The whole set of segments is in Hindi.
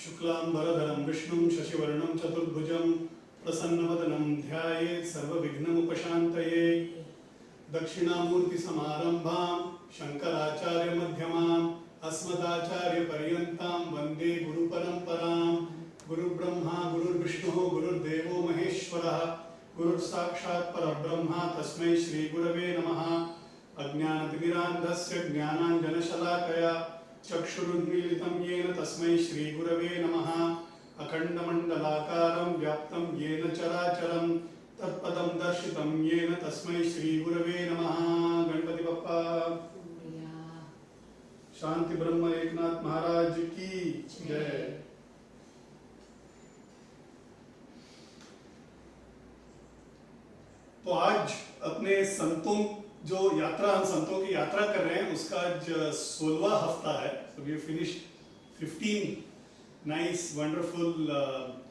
शुक्लांबरधरं विष्णुं शशिवर्णं चतुर्भुजं प्रसन्नवदनं ध्यायेत् सर्वविघ्नमुपशान्तये। दक्षिणामूर्तिसमारम्भां शङ्कराचार्यमध्यमाम् अस्मदाचार्यपर्यन्तां वन्दे गुरुपरम्परां। गुरुब्रह्मा गुरुर्विष्णुः गुरुर्देवो महेश्वरः गुरुर्साक्षात् परब्रह्म तस्मै श्रीगुरवे नमः। अज्ञानतिमिरान्धस्य ज्ञानाञ्जनशलाकया चक्षुरुन्मीलितं येन तस्मै श्रीगुरवे नमः। अखण्डमण्डलाकारं व्याप्तं येन चराचरं तत्पदं दर्शितं येन तस्मै श्रीगुरवे नमः। गणपति बप्पा शांति ब्रह्म एकनाथ महाराज की जय। तो आज अपने संतों जो यात्रा हम संतों की यात्रा कर रहे हैं उसका आज 16वां हफ्ता है। So we have finished 15 nice wonderful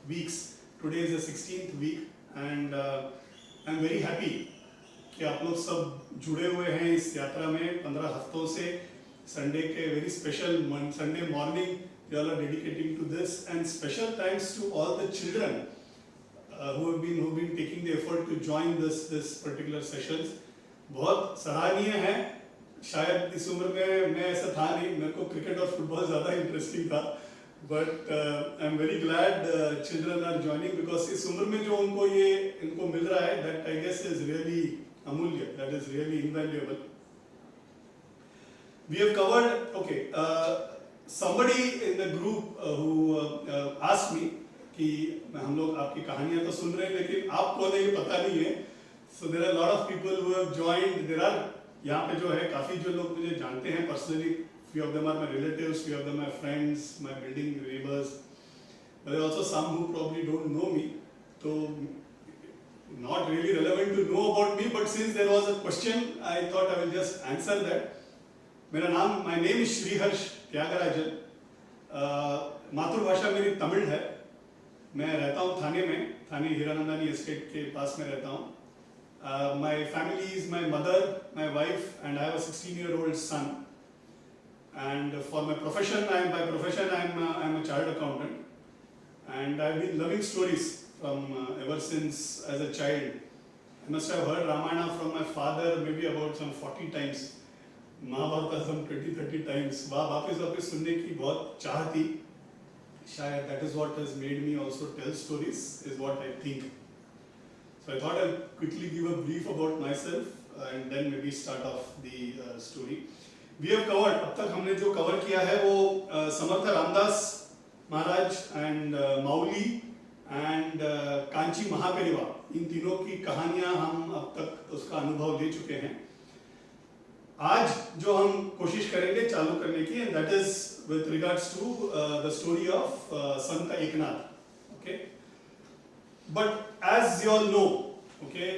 weeks. Today is the 16th week and I'm very happy कि आप लोग सब जुड़े हुए हैं इस यात्रा में 15 हफ्तों से। संडे के very special Sunday morning you all are dedicating to this, and special thanks to all the children who have been taking the effort to join this particular sessions. बहुत सराहनीय है। शायद इस उम्र में मैं ऐसा था नहीं, मेरे को क्रिकेट और फुटबॉल ज़्यादा इंटरेस्टिंग था, but I am very glad children are joining because इस उम्र में जो इनको मिल रहा है that I guess is really अमूल्य, that is really invaluable. We have covered somebody in the group who asked me कि हम लोग आपकी कहानियां तो सुन रहे हैं लेकिन आप कौन है ये पता नहीं है। So there are a lot of people who have joined. There are यहाँ पे जो है काफी जो लोग मुझे जानते हैं personally. Few of them are my relatives, few of them are friends, my building neighbors. But there are also some who probably don't know me. So not really relevant to know about me, but since there was a question, I thought I will just answer that. My name is Sriharsh Tyagarajan. मातृभाषा मेरी तमिल है। मैं रहता हूँ थाने में, थाने हीरानंदानी एस्टेट के पास में रहता हूँ। My family is my mother, my wife, and I have a 16-year-old son. And for my profession, I'm a chartered accountant, and I've been loving stories from ever since as a child. I must have heard Ramayana from my father maybe about some 40 times. Mahabharat some 20-30 times. वापस सुनने की बहुत चाह थी। शायद that is what has made me also tell stories, is what I think. So I thought I'll quickly give a brief about myself and then maybe start off the story. We have covered, अब तक हमने जो कवर किया है वो समर्थ रामदास महाराज and माउली and कांची महापेरिवा, इन तीनों की कहानियां हम अब तक उसका अनुभव ले चुके हैं। आज जो हम कोशिश करेंगे चालू करने की, and that is with regards to the story of Sant Eknath. Okay. But as you all know, okay,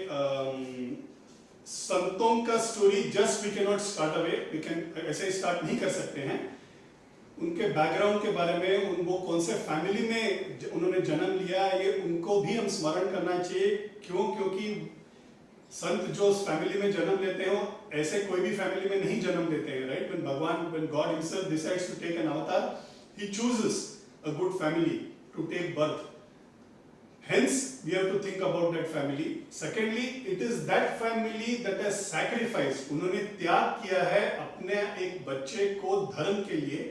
संतों का story just we can not start away, we can ऐसे स्टार्ट नहीं कर सकते हैं। उनके बैकग्राउंड के बारे में, वो कौन से फैमिली में उन्होंने जन्म लिया, ये उनको भी हम स्मरण करना चाहिए। क्योंकि संत जो उस फैमिली में जन्म लेते हैं ऐसे कोई भी फैमिली में नहीं जन्म लेते हैं, right? when God himself decides to take an avatar, he chooses a good family to take birth. Hence, we have to think about that family. Secondly, it is that family that has sacrificed. उन्होंने त्याग किया है अपने एक बच्चे को धर्म के लिए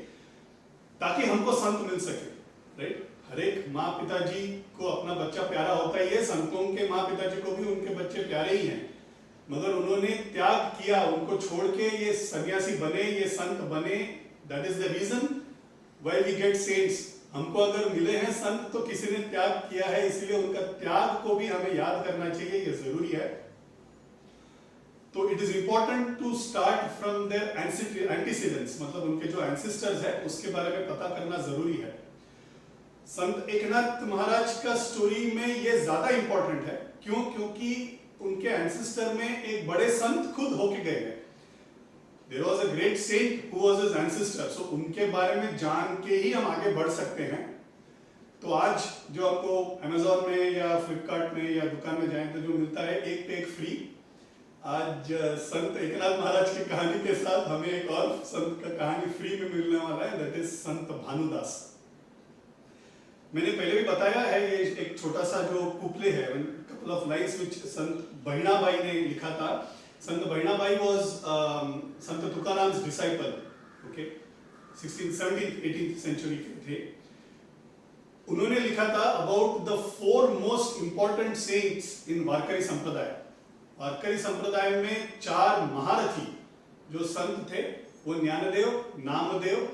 ताकि हमको संत मिल सके, राइट? हर एक माँ पिताजी को अपना बच्चा प्यारा होता ही है, संतों के माँ पिताजी को भी उनके बच्चे प्यारे ही हैं, मगर उन्होंने त्याग किया, उनको छोड़ के ये सन्यासी बने, ये संत बने। That is the reason why we get saints. हमको अगर मिले हैं संत तो किसी ने त्याग किया है, इसलिए उनका त्याग को भी हमें याद करना चाहिए, ये जरूरी है। तो it is important to start from their antecedents, मतलब उनके जो एंसेस्टर्स है उसके बारे में पता करना जरूरी है। संत एकनाथ महाराज का स्टोरी में ये ज्यादा इंपॉर्टेंट है। क्योंकि उनके एंसेस्टर में एक बड़े संत खुद होके गए हैं। There was a great saint who was his ancestor. So उनके बारे में जान के ही हम आगे बढ़ सकते हैं। तो आज जो आपको Amazon में या Flipkart में या दुकान में जाएं तो जो मिलता है एक पे एक फ्री, आज संत एकनाथ महाराज की कहानी के साथ हमें एक और संत का कहानी फ्री में मिलने वाला है, that is संत भानुदास। मैंने पहले भी बताया है, ये एक छोटा सा जो कुपले है, कपल ऑफ लाइन्स विच संत बहिणाबाई ने लिखा था. संत Bahinabai was Sant तुकाराम्स disciple. Okay, 16th 17th 18th century के थे. उन्होंने लिखा था about the 4 most important saints in Warkari Sampradaya. Warkari संप्रदाय में 4 महारथी जो संत थे, वो ज्ञानदेव, नामदेव,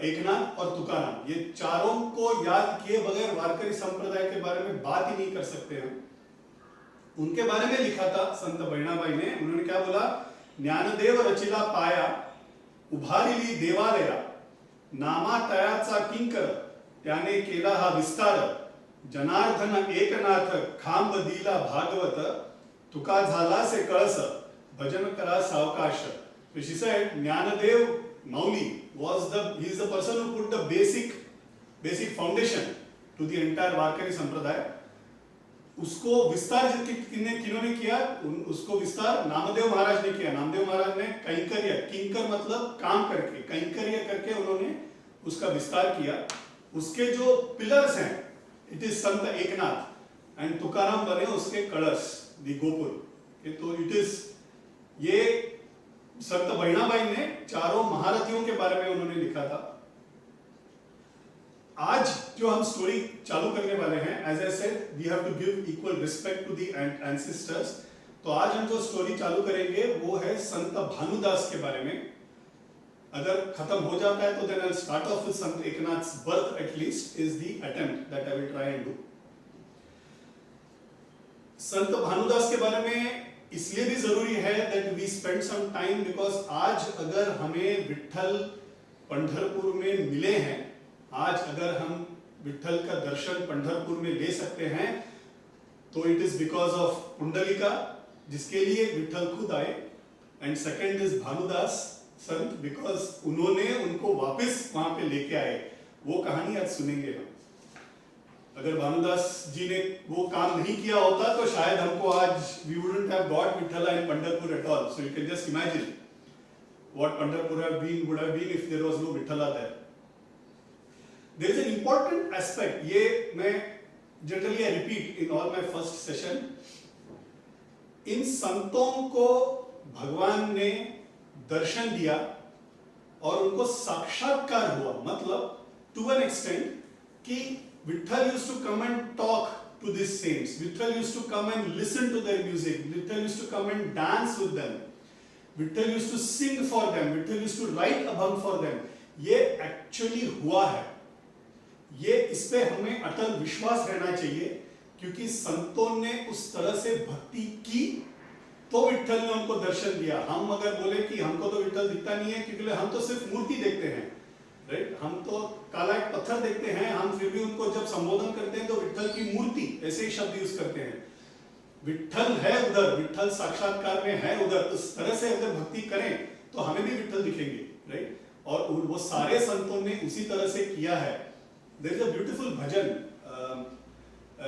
एकनाथ और तुकाराम. ये चारों को याद किए बगैर वारकरी संप्रदाय के बारे में बात ही नहीं कर सकते हम. उनके बारे में लिखा था संत बहिणाबाई ने. उन्होंने क्या बोला? ज्ञानदेव रचिला पाया, उभारिली देवालया, नामा तयाचा किंकर, त्याने केला हा विस्तार, जनार्दन एकनाथ खांब दिला भागवत, तुका झाला से कळस, भजन करा सावकाश. So she said Jnanadev Mauli he is the person who put the basic foundation to the entire Varkari Sampradaya. उसको विस्तार किन्होंने किया? उसको विस्तार नामदेव महाराज ने किया. नामदेव महाराज ने कैंकर्य, किंकर मतलब काम करके, कैंकर्य करके उन्होंने उसका विस्तार किया. उसके जो पिलर्स हैं, it is Sant Eknath and Tukaram बने उसके कलश, दी गोपुर. तो इट इज ये संत बहिणाबाई ने चारों महारथियों के बारे में उन्होंने लिखा था. आज जो हम स्टोरी चालू करने वाले हैं, as I said, we have to give equal respect to the ancestors. तो आज हम जो स्टोरी चालू करेंगे वो है संत भानुदास के बारे में. अगर खत्म हो जाता है तो then I will start off with Sant Eknath's birth, at least is the attempt that I will try and do. Sant Bhanudas के बारे में इसलिए भी जरूरी है that we spend some time, because आज अगर हमें विट्ठल पंढरपुर में मिले हैं, आज अगर हम विट्ठल का दर्शन पंढरपुर में ले सकते हैं, तो इट इज बिकॉज ऑफ पुंडलिका, जिसके लिए विट्ठल खुद आए. And second is Bhanudas Sant, because उन्होंने उनको वापस वहां पे लेके आए. वो कहानी आज सुनेंगे हम. अगर भानुदास जी ने वो काम नहीं किया होता तो शायद हमको आज we wouldn't have got Vithala in Pandharpur at all. So you can just imagine what Pandharpur would have been if there was no Vithala there. There is an important aspect. ये मैं generally I repeat in all my first session. इन संतों को भगवान ने दर्शन दिया और उनको साक्षात्कार हुआ. मतलब to an extent कि Vitthal used to come and talk to these saints. Vitthal used to come and listen to their music. Vitthal used to come and dance with them. Vitthal used to sing for them. Vitthal used to write abhang for them. ये actually हुआ है. ये इस पे हमें अटल विश्वास रहना चाहिए, क्योंकि संतों ने उस तरह से भक्ति की तो विट्ठल ने उनको दर्शन दिया. हम अगर बोले कि हमको तो विट्ठल दिखता नहीं है, क्योंकि हम तो सिर्फ मूर्ति देखते हैं, राइट? हम तो काला एक पत्थर देखते हैं, हम फिर भी उनको जब संबोधन करते हैं तो विट्ठल की मूर्ति ऐसे ही शब्द यूज करते हैं. विट्ठल है उधर, विट्ठल साक्षात्कार में है उधर. उस तरह से अगर भक्ति करें तो हमें भी विट्ठल दिखेंगे, राइट? और वो सारे संतों ने उसी तरह से किया है. देयर इज अ ब्यूटीफुल भजन,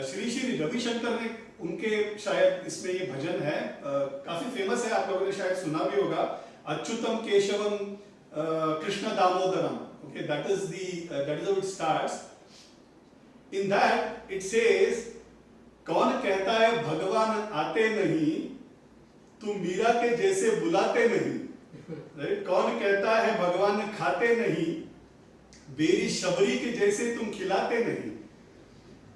श्री श्री रविशंकर ने, उनके शायद इसमें ये भजन है, काफी फेमस है, आप लोगों ने शायद सुना भी होगा. Achyutam Keshavam Krishna Damodaram. Okay, that is how it starts. In that it says, कौन कहता है भगवान आते नहीं, तुम मीरा के जैसे बुलाते नहीं. Right? कौन कहता है भगवान खाते नहीं, बेरी शबरी के जैसे तुम खिलाते नहीं.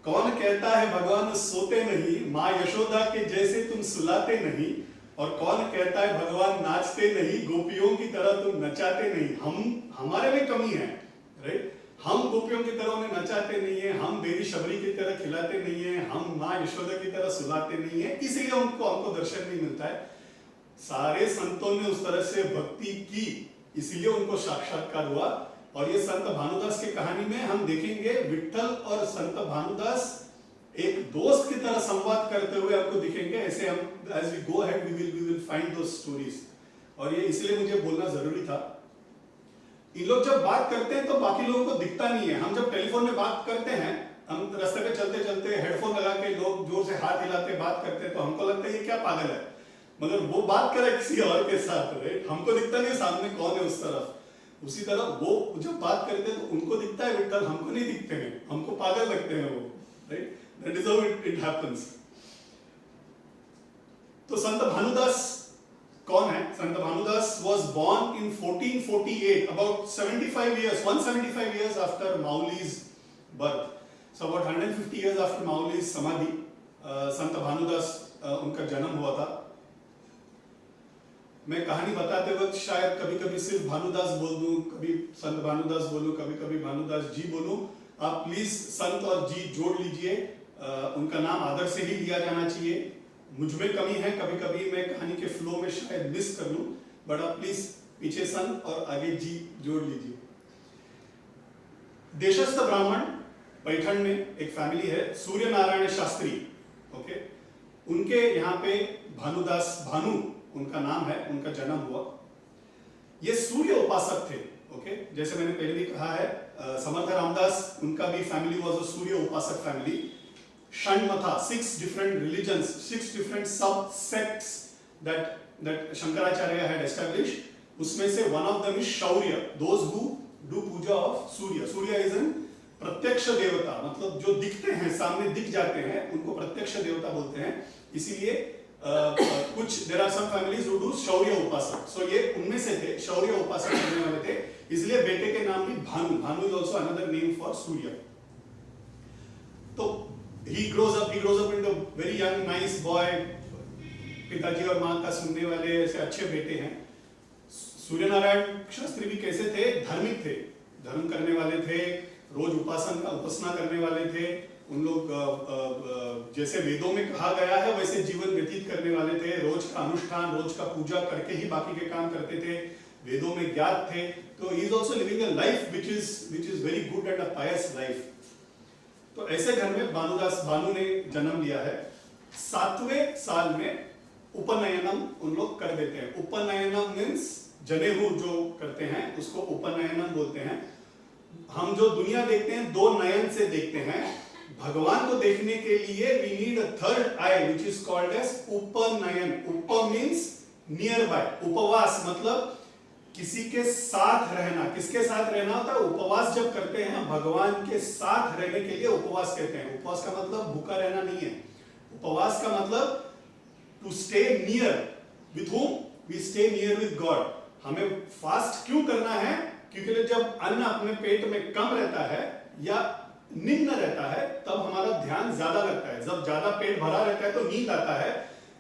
कौन कहता है भगवान सोते नहीं, माँ यशोदा के जैसे तुम सुलाते नहीं. और कौन कहता है भगवान नाचते नहीं, गोपियों की तरह तुम नचाते नहीं. हमारे में कमी है, राइट? हम गोपियों की तरह उन्हें नचाते नहीं है, हम बेरी शबरी की तरह खिलाते नहीं है, हम माँ यशोदा की तरह सुलाते नहीं है, इसलिए हमको दर्शन नहीं मिलता है. सारे संतों ने उस तरह से भक्ति की, इसलिए उनको साक्षात्कार हुआ. और ये संत भानुदास की कहानी में हम देखेंगे विट्ठल और संत भानुदास एक दोस्त की तरह संवाद करते हुए आपको दिखेंगे. ऐसे हम as we go ahead we will find those stories. और ये इसलिए मुझे बोलना जरूरी था. इन लोग जब बात करते हैं तो बाकी लोगों को दिखता नहीं है. हम जब टेलीफोन में बात करते हैं, हम रास्ते पे चलते चलते हेडफोन लगा के लोग जोर से हाथ हिलाते बात करते हैं, तो हमको लगता है ये क्या पागल है, मगर वो बात करे किसी और के साथ, राइट? हमको दिखता नहीं सामने कौन है उस तरफ. उसी तरह वो जब बात करते हैं तो उनको दिखता है विट्ठल, हमको नहीं दिखते हैं, हमको पागल लगते हैं वो, right? That is how it happens. तो संत भानुदास कौन है? संत Bhanudas was born in 1448, about 75 years, 175 years after Mauli's birth. So about 150 years after Mauli's समाधि, संत भानुदास उनका जन्म हुआ था। मैं कहानी बताते वक्त शायद कभी कभी सिर्फ भानुदास बोल दूं, कभी संत भानुदास बोलूं, कभी कभी भानुदास जी बोलूं। आप प्लीज संत और जी जोड़ लीजिए, उनका नाम आदर से ही लिया जाना चाहिए। मुझ में कमी है, कभी कभी मैं कहानी के फ्लो में शायद मिस कर लूं, बट आप प्लीज पीछे संत और आगे जी जोड़ लीजिए। देशस्थ ब्राह्मण पैठण में एक फैमिली है, सूर्य नारायण शास्त्री, ओके, उनके यहाँ पे भानुदास, भानु उनका नाम है, उनका जन्म हुआ। ये सूर्य उपासक थे, ओके, जैसे मैंने पहले भी कहा है, समर्थ रामदास उनका भी फैमिली वाज अ सूर्य उपासक family. षण्मथा, 6 different religions, 6 different sub-sects that Shankaracharya had established. उसमें से one of them is Shaurya, those who do puja of Surya. Surya is an प्रत्यक्ष देवता, मतलब जो दिखते हैं, सामने दिख जाते हैं, उनको प्रत्यक्ष देवता बोलते हैं। इसीलिए कुछ there are some families who do शौर्य उपासक, so ये उनमें से थे, शौर्य उपासक करने वाले थे, इसलिए बेटे के नाम भी Bhanu, Bhanu is also another name for सूर्य। तो he grows up into a very young nice boy, पिताजी और माँ का सुनने वाले ऐसे अच्छे बेटे हैं। सूर्य नारायण शास्त्री भी कैसे थे? धार्मिक थे, धर्म करने वाले थे, रोज उपासना करने वाले थे। उन लोग जैसे वेदों में कहा गया है वैसे जीवन व्यतीत करने वाले थे। रोज का अनुष्ठान, रोज का पूजा करके ही बाकी के काम करते थे, वेदों में ज्ञात थे। तो he is also living a life which is very good and a pious life। तो ऐसे घर में भानु ने जन्म लिया है। 7वें साल में उपनयनम उन लोग कर देते हैं। उपनयनम मीन्स जनेऊ जो करते हैं उसको उपनयनम बोलते हैं। हम जो दुनिया देखते हैं 2 नयन से देखते हैं, भगवान को देखने के लिए we need a third eye which is called as उपनयन। उप मीन्स नियर बाय, उपवास मतलब किसी के साथ रहना। किसके साथ रहना होता है? उपवास जब करते हैं भगवान के साथ रहने के लिए उपवास कहते हैं। उपवास का मतलब भूखा रहना नहीं है। उपवास का मतलब to stay near with whom? We stay near with God। हमें फास्ट क्यों करना है? क्योंकि जब अन्न अपने पेट में कम रहता है या निम्न रहता है तब हमारा ध्यान ज्यादा लगता है। जब ज्यादा पेट भरा रहता है तो नींद आता है,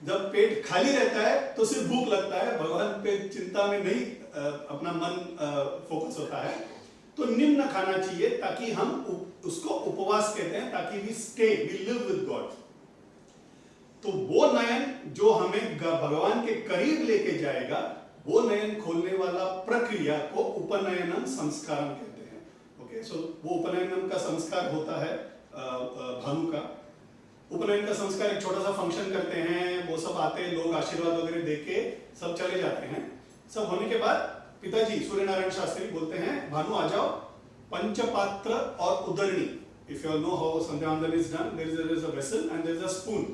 जब पेट खाली रहता है तो सिर्फ भूख लगता है, भगवान पे चिंता में नहीं अपना मन फोकस होता है। तो निम्न खाना चाहिए ताकि हम उसको उपवास कहते हैं, ताकि वी लिव विद गॉड। तो वो नयन जो हमें भगवान के करीब लेके जाएगा, वो नयन खोलने वाला प्रक्रिया को उपनयनम संस्कारम कहते हैं। ओके, सो वो उपनयनम का संस्कार होता है भानु का। उपनयन का संस्कार एक छोटा सा फंक्शन करते हैं, वो सब आते हैं, लोग आशीर्वाद वगैरह देके सब चले जाते हैं। सब होने के बाद पिताजी सूर्य नारायण शास्त्री बोलते हैं भानु आ जाओ, पंचपात्र और उदरणी। If you know how sandhyavandan is done, there is a vessel and there is a spoon,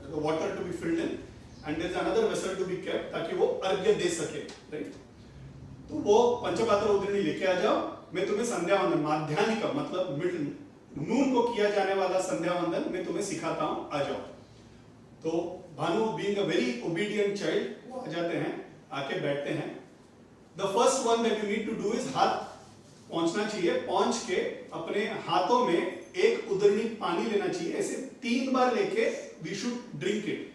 the water to be filled in and there is another vessel to be kept ताकि वो अर्घ्य दे सके, राइट? तो वो पंचपात्र उदरणी लेके आ जाओ, मैं तुम्हें संध्यावंदन, माध्यान्हिक मतलब मिड नून को किया जाने वाला संध्यावंदन मैं तुम्हें सिखाता हूं, आ जाओ। तो Bhanu being a very obedient child वो आ जाते हैं, आके बैठते हैं। The first one that you need to do is हाथ पहुंचना चाहिए, पहुंच के अपने हाथों में एक उदरणी पानी लेना चाहिए, ऐसे 3 बार लेके we should drink it.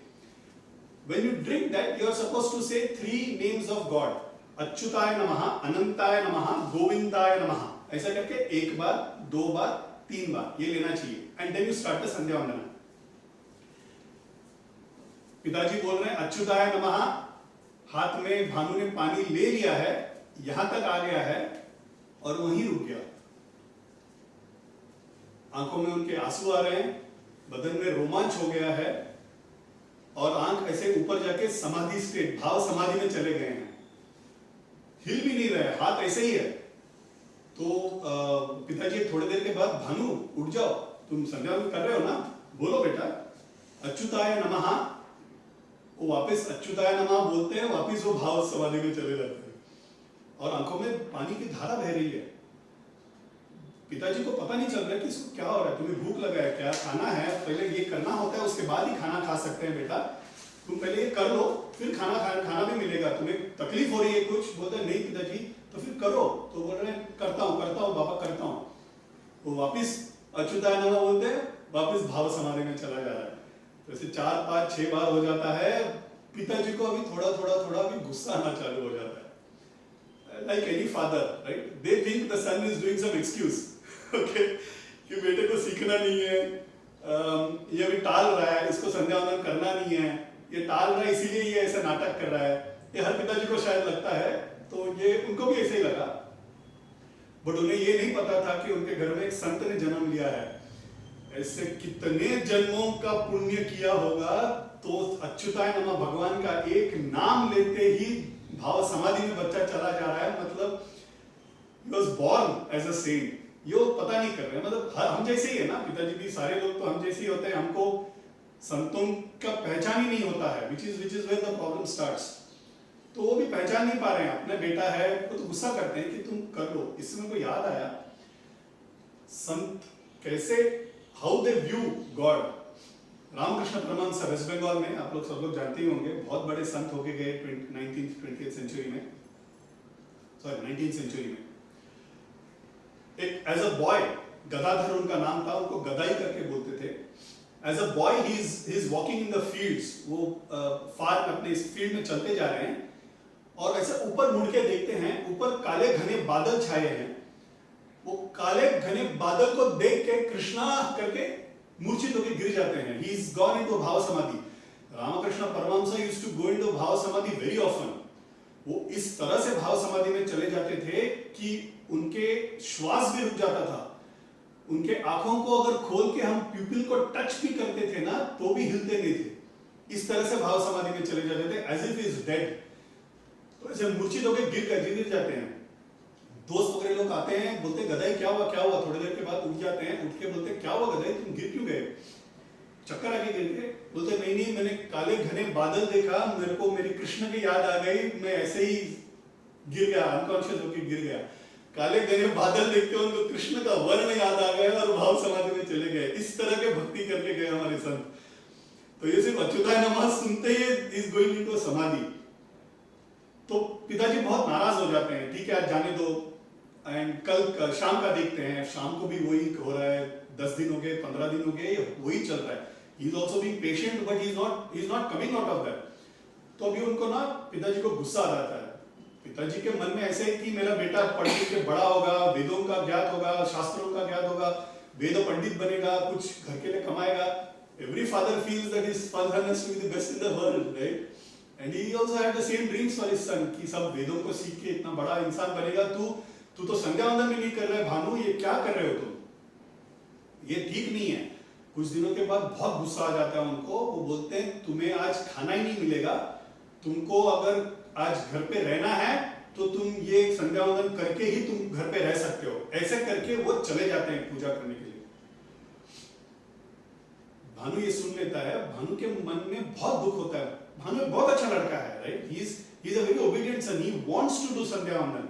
When you drink that you are supposed to say 3 names of God, अच्युताय नमः, अनंताय नमः, गोविंदाय नमः, ऐसा करके 1 बार, 2 बार, 3 बार ये लेना चाहिए। And then you start the sandhyavandana. पिताजी बोल रहे हैं अच्युताय नमः, हाथ में भानु ने पानी ले लिया है, यहां तक आ गया है और वहीं रुक गया। आंखों में उनके आंसू आ रहे हैं, बदन में रोमांच हो गया है और आंख ऐसे ऊपर जाके समाधि स्टेट, भाव समाधि में चले गए हैं, हिल भी नहीं रहे, हाथ ऐसे ही है। तो पिताजी थोड़ी देर के बाद भानु उठ जाओ, तुम संध्यावंदन कर रहे हो ना, बोलो बेटा अच्युताय नमः। वो वापस अच्युताय नमः बोलते हैं, वापस वो भाव समाधि में चले जाते हैं और आंखों में पानी की धारा बह रही है। पिताजी को पता नहीं चल रहा है कि इसको क्या हो रहा है, तुम्हें भूख लगा है क्या, खाना है, पहले ये करना होता है उसके बाद ही खाना खा सकते हैं बेटा, तुम पहले ये कर लो फिर खाना भी मिलेगा, तुम्हें तकलीफ हो रही है कुछ, बोलते हैं नहीं पिताजी तो फिर करो, तो बोल रहे हैं करता हूँ बाबा करता हूँ। वो वापिस अच्युताय नमः बोलते हैं, वापिस भाव समाधि में चला जा रहा है। तो ऐसे 4 5 6 बार हो जाता है, पिताजी को अभी थोड़ा भी गुस्सा आना चालू हो जाता है। Like any father right, they think the son is doing some excuse, okay, कि बेटे को सीखना नहीं है, ये अभी टाल रहा है, इसको संध्या वंदन करना नहीं है, ये टाल रहा है इसीलिए ये ऐसा नाटक कर रहा है, ये हर पिताजी को शायद लगता है, तो ये उनको भी ऐसे ही लगा। बट उन्हें ये नहीं पता था कि उनके घर में एक संत ने जन्म लिया है। ऐसे कितने जन्मों का पुण्य किया होगा, तो अच्युताय नमः भगवान का एक नाम लेते ही भाव समाधि में बच्चा चला जा रहा है, मतलब he was born as a saint। यो पता नहीं कर रहे हैं, मतलब हम जैसे ही है ना, पिताजी भी सारे लोग तो हम जैसे ही होते हैं, हमको संतों का पहचान ही नहीं होता है, which is where the problem starts। तो वो भी पहचान नहीं पा रहे हैं, अपना बेटा है, वो तो गुस्सा करते हैं कि तुम कर लो। इससे मेरे को याद आया संत कैसे, how they view God. Ramakrishna Paramahansa West Bengal में, आप लोग सब लोग जानते ही होंगे, बहुत बड़े संत होके गए 19th सेंचुरी में, सॉरी 19th सेंचुरी में। एक एज अ बॉय, गदाधर उनका नाम था, उनको गदाई करके बोलते थे। As a boy he is walking in the fields, वो फार्म अपने इस फील्ड में चलते जा रहे हैं, और ऐसे ऊपर मुड़ के देखते हैं, ऊपर काले घने बादल छाए हैं। वो काले घने बादल को देख के कृष्णा करके मूर्छित होकर गिर जाते हैं। He is gone into bhav samadhi. Ramakrishna Paramahansa used to go into bhav samadhi very often. वो इस तरह से भाव समाधि में चले जाते थे कि उनके श्वास भी रुक जाता था। उनके आंखों को अगर खोल के हम प्यूपिल को टच भी करते थे ना, तो भी हिलते नहीं थे। इस तरह से भाव समाधि में चले जाते थे, एज इफ इज डेड। तो ऐसे मूर्छित होकर गिर जाते हैं। दोस्त वगैरह लोग आते हैं, बोलते गदाई क्या हुआ क्या हुआ, थोड़ी देर के बाद उठ जाते हैं, उठ के बोलते क्या हुआ गदाई, तुम गिर क्यों गए, चक्कर आके गिर गए। बोलते नहीं, मैंने काले घने बादल देखा, मेरे को मेरी कृष्ण की याद आ गई, मैं ऐसे ही गिर गया, अनकॉन्शियस होकर गिर गया। काले घने बादल देख के उनको कृष्ण का वर्ण याद आ गया और भाव समाधि में चले गए। इस तरह के भक्ति करके गए हमारे संत। तो ये सिर्फ अच्युताय नमः सुनते ही इज गोइंग इनटू समाधि। तो पिताजी बहुत नाराज हो जाते हैं, ठीक है आज जाने दो, एंड कल शाम का देखते हैं। शाम को भी वही हो रहा है, 10 दिन हो गए, 15 दिन हो गए, वही चल रहा है। He is also being patient, but he is not coming out of that. तो अभी उनको ना पिताजी को गुस्सा आ जाता है। पिताजी के मन में ऐसे है कि मेरा बेटा पढ़ लिख के बड़ा होगा, वेदों का ज्ञात होगा, शास्त्रों का ज्ञात होगा, वेद पंडित बनेगा, कुछ घर के लिए कमाएगा। Every father feels that his son has to be the best in the world, right? And he also had the same dreams for his son कि सब वेदों को सीख के इतना बड़ा इंसान बनेगा। तू तो संध्या वंदन भी नहीं कर रहा है भानु, ये क्या कर रहे हो तुम, ये ठीक नहीं है। कुछ दिनों के बाद बहुत गुस्सा आ जाता है उनको। वो बोलते हैं तुम्हें आज खाना ही नहीं मिलेगा, तुमको अगर आज घर पे रहना है तो तुम ये संध्या वंदन करके ही तुम घर पे रह सकते हो। ऐसे करके वो चले जाते हैं पूजा करने के लिए। भानु ये सुन लेता है, भानु के मन में बहुत दुख होता है। भानु बहुत अच्छा लड़का है, right, he is a very obedient son, he wants to do sandhya vandan,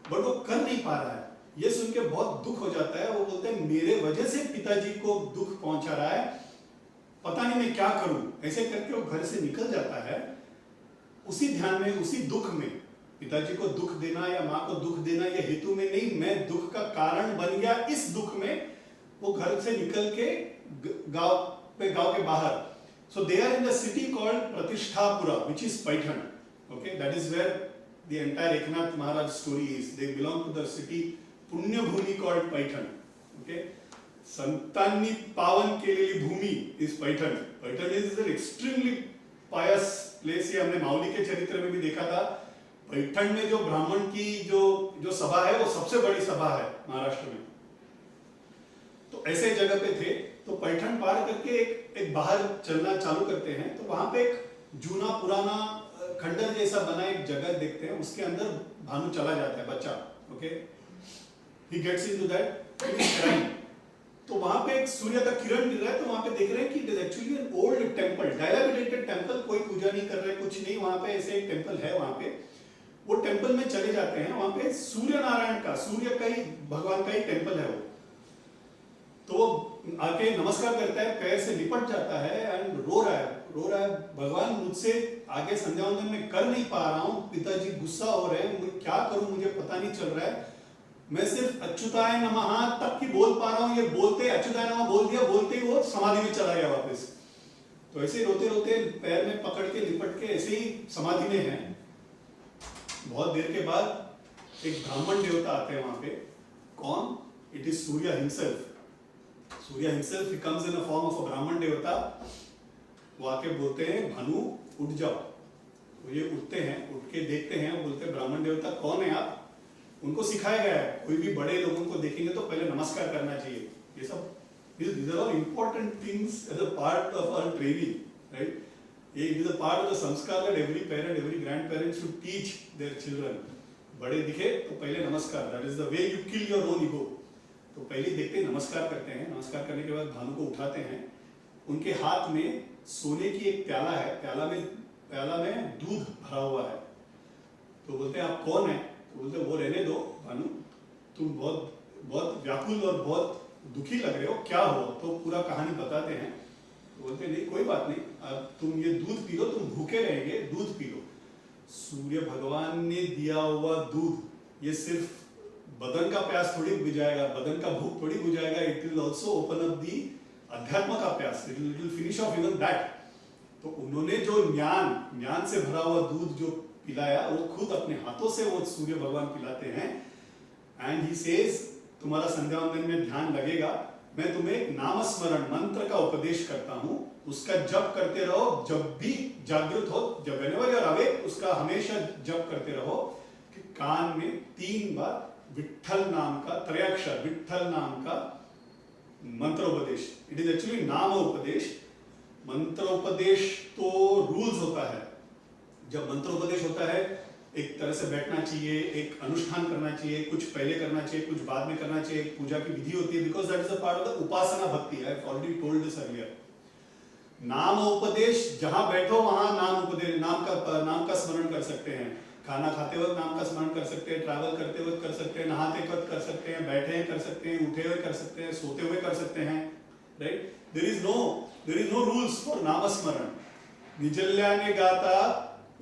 but वो कर नहीं पा रहा है। ये सुन के बहुत दुख हो जाता है। वो बोलते हैं मेरे वजह से पिताजी को दुख पहुंचा रहा है, पता नहीं मैं क्या करूं। ऐसे करके वो घर से निकल जाता है। उसी ध्यान में, उसी दुख में, पिताजी को दुख देना या माँ को दुख देना ये हेतु में नहीं, मैं दुख का कारण बन गया, इस दुख में वो घर से निकल के गांव के बाहर। So they are in the city called Pratisthapura, which is Paithan. Okay, that is where the entire Eknath Maharaj story is. They belong to the city Punya Bhumi called Paithan. Okay, संतानी पावन केलेली भूमि is Paithan. Paithan is an extremely pious place. ये हमने माउली के चरित्र में भी देखा था। पैठण में जो ब्राह्मण की जो सभा है, वो सबसे बड़ी सभा है महाराष्ट्र में। तो ऐसे जगह पे थे। तो पैठण पार करके एक बाहर चलना चालू करते हैं। तो वहां पे एक जूना पुराना खंडर जैसा बना एक जगह देखते हैं, उसके अंदर भानु चला जाता है, बच्चा। Okay, he gets into that, he is crying. तो वहां पे एक सूर्य का किरण गिर रहा है। तो वहां पे देख रहे हैं कि it is actually an old temple, dilapidated temple. कोई पूजा नहीं कर रहा है, कुछ नहीं, वहां पे ऐसे एक टेंपल है वहां पे। वो टेंपल में चले जाते हैं, वहां पे सूर्य नारायण का, सूर्य का ही भगवान का ही टेंपल है वो। तो वो आके नमस्कार करता है, पैर से लिपट जाता है एंड रो रहा है, भगवान मुझसे आगे संध्या वंदन में कर नहीं पा रहा हूँ, पिताजी गुस्सा हो रहे हैं, मैं क्या करूं, मुझे पता नहीं चल रहा है, मैं सिर्फ अच्युताय नमः तक की बोल पा रहा हूँ। ये बोलते अच्युताय नमः बोल दिया, बोलते ही वो समाधि में चला गया वापस। तो ऐसे रोते रोते पैर में पकड़ के लिपट के ऐसे ही समाधि में है। बहुत देर के बाद एक ब्राह्मण देवता आते हैं वहां पे। कौन? It is Surya himself. Surya himself he comes in a form of a ब्राह्मण देवता। वो आके बोलते हैं भानु उठ जाओ। तो ये उठते हैं, उठ के देखते हैं, बोलते हैं ब्राह्मण देवता कौन है आप? उनको सिखाया गया है कोई भी बड़े लोगों को देखेंगे तो पहले नमस्कार करना चाहिए। ये सब these are all important things as a part of our training, right? It is a part of the sanskar that every parent, every grandparent should teach their children. बड़े दिखे तो पहले नमस्कार, that is the way you kill your own ego. तो पहले देखते हैं, नमस्कार करते हैं, नमस्कार करने के बाद भानु को उठाते हैं। उनके हाथ में सोने की एक प्याला है, प्याला में दूध भरा हुआ है। तो बोलते हैं आप कौन है? तो बोलते वो रहने दो भानु, तुम बहुत बहुत व्याकुल और बहुत दुखी लग रहे हो, क्या हो? तो पूरा कहानी बताते हैं। तो बोलते नहीं कोई बात नहीं, अब तुम ये दूध पी लो, तुम भूखे रहेंगे, दूध पी लो। सूर्य भगवान ने दिया हुआ दूध ये सिर्फ बदन का प्यास थोड़ी बुझाएगा, बदन का भूख थोड़ी बुझाएगा, it will also open up the अध्यात्म का प्यास, it will finish off even that. तो उन्होंने जो ज्ञान से भरा हुआ दूध जो पिलाया, वो खुद अपने हाथों से वो सूर्य भगवान पिलाते हैं। एंड ही सेज तुम्हारा संध्या वंदन में ध्यान लगेगा, मैं तुम्हें एक नाम स्मरण मंत्र का उपदेश करता हूं, उसका जप करते रहो, जब भी जागृत हो, जब whenever you are awake, उसका हमेशा जप करते रहो कि कान में 3 बार विठ्ठल नाम का, त्रयाक्षर विठ्ठल नाम का मंत्रोपदेश। इट इज एक्चुअली नाम उपदेश। मंत्रोपदेश तो रूल्स होता है। जब मंत्रोपदेश होता है एक तरह से बैठना चाहिए, एक अनुष्ठान करना चाहिए, कुछ पहले करना चाहिए, कुछ बाद में करना चाहिए, एक पूजा की विधि होती है, because that is a part of the upasana bhakti. I have already told this earlier. नाम उपदेश, जहां बैठो वहां नाम उपदेश, नाम का स्मरण कर सकते हैं। खाना खाते वक्त नाम का स्मरण कर सकते हैं, ट्रैवल करते वक्त कर सकते हैं, नहाते वक्त कर सकते हैं, बैठे कर सकते हैं, उठे हुए कर सकते हैं, सोते हुए कर सकते हैं, right? There is no rules for naam smaran. निजल्याने गाता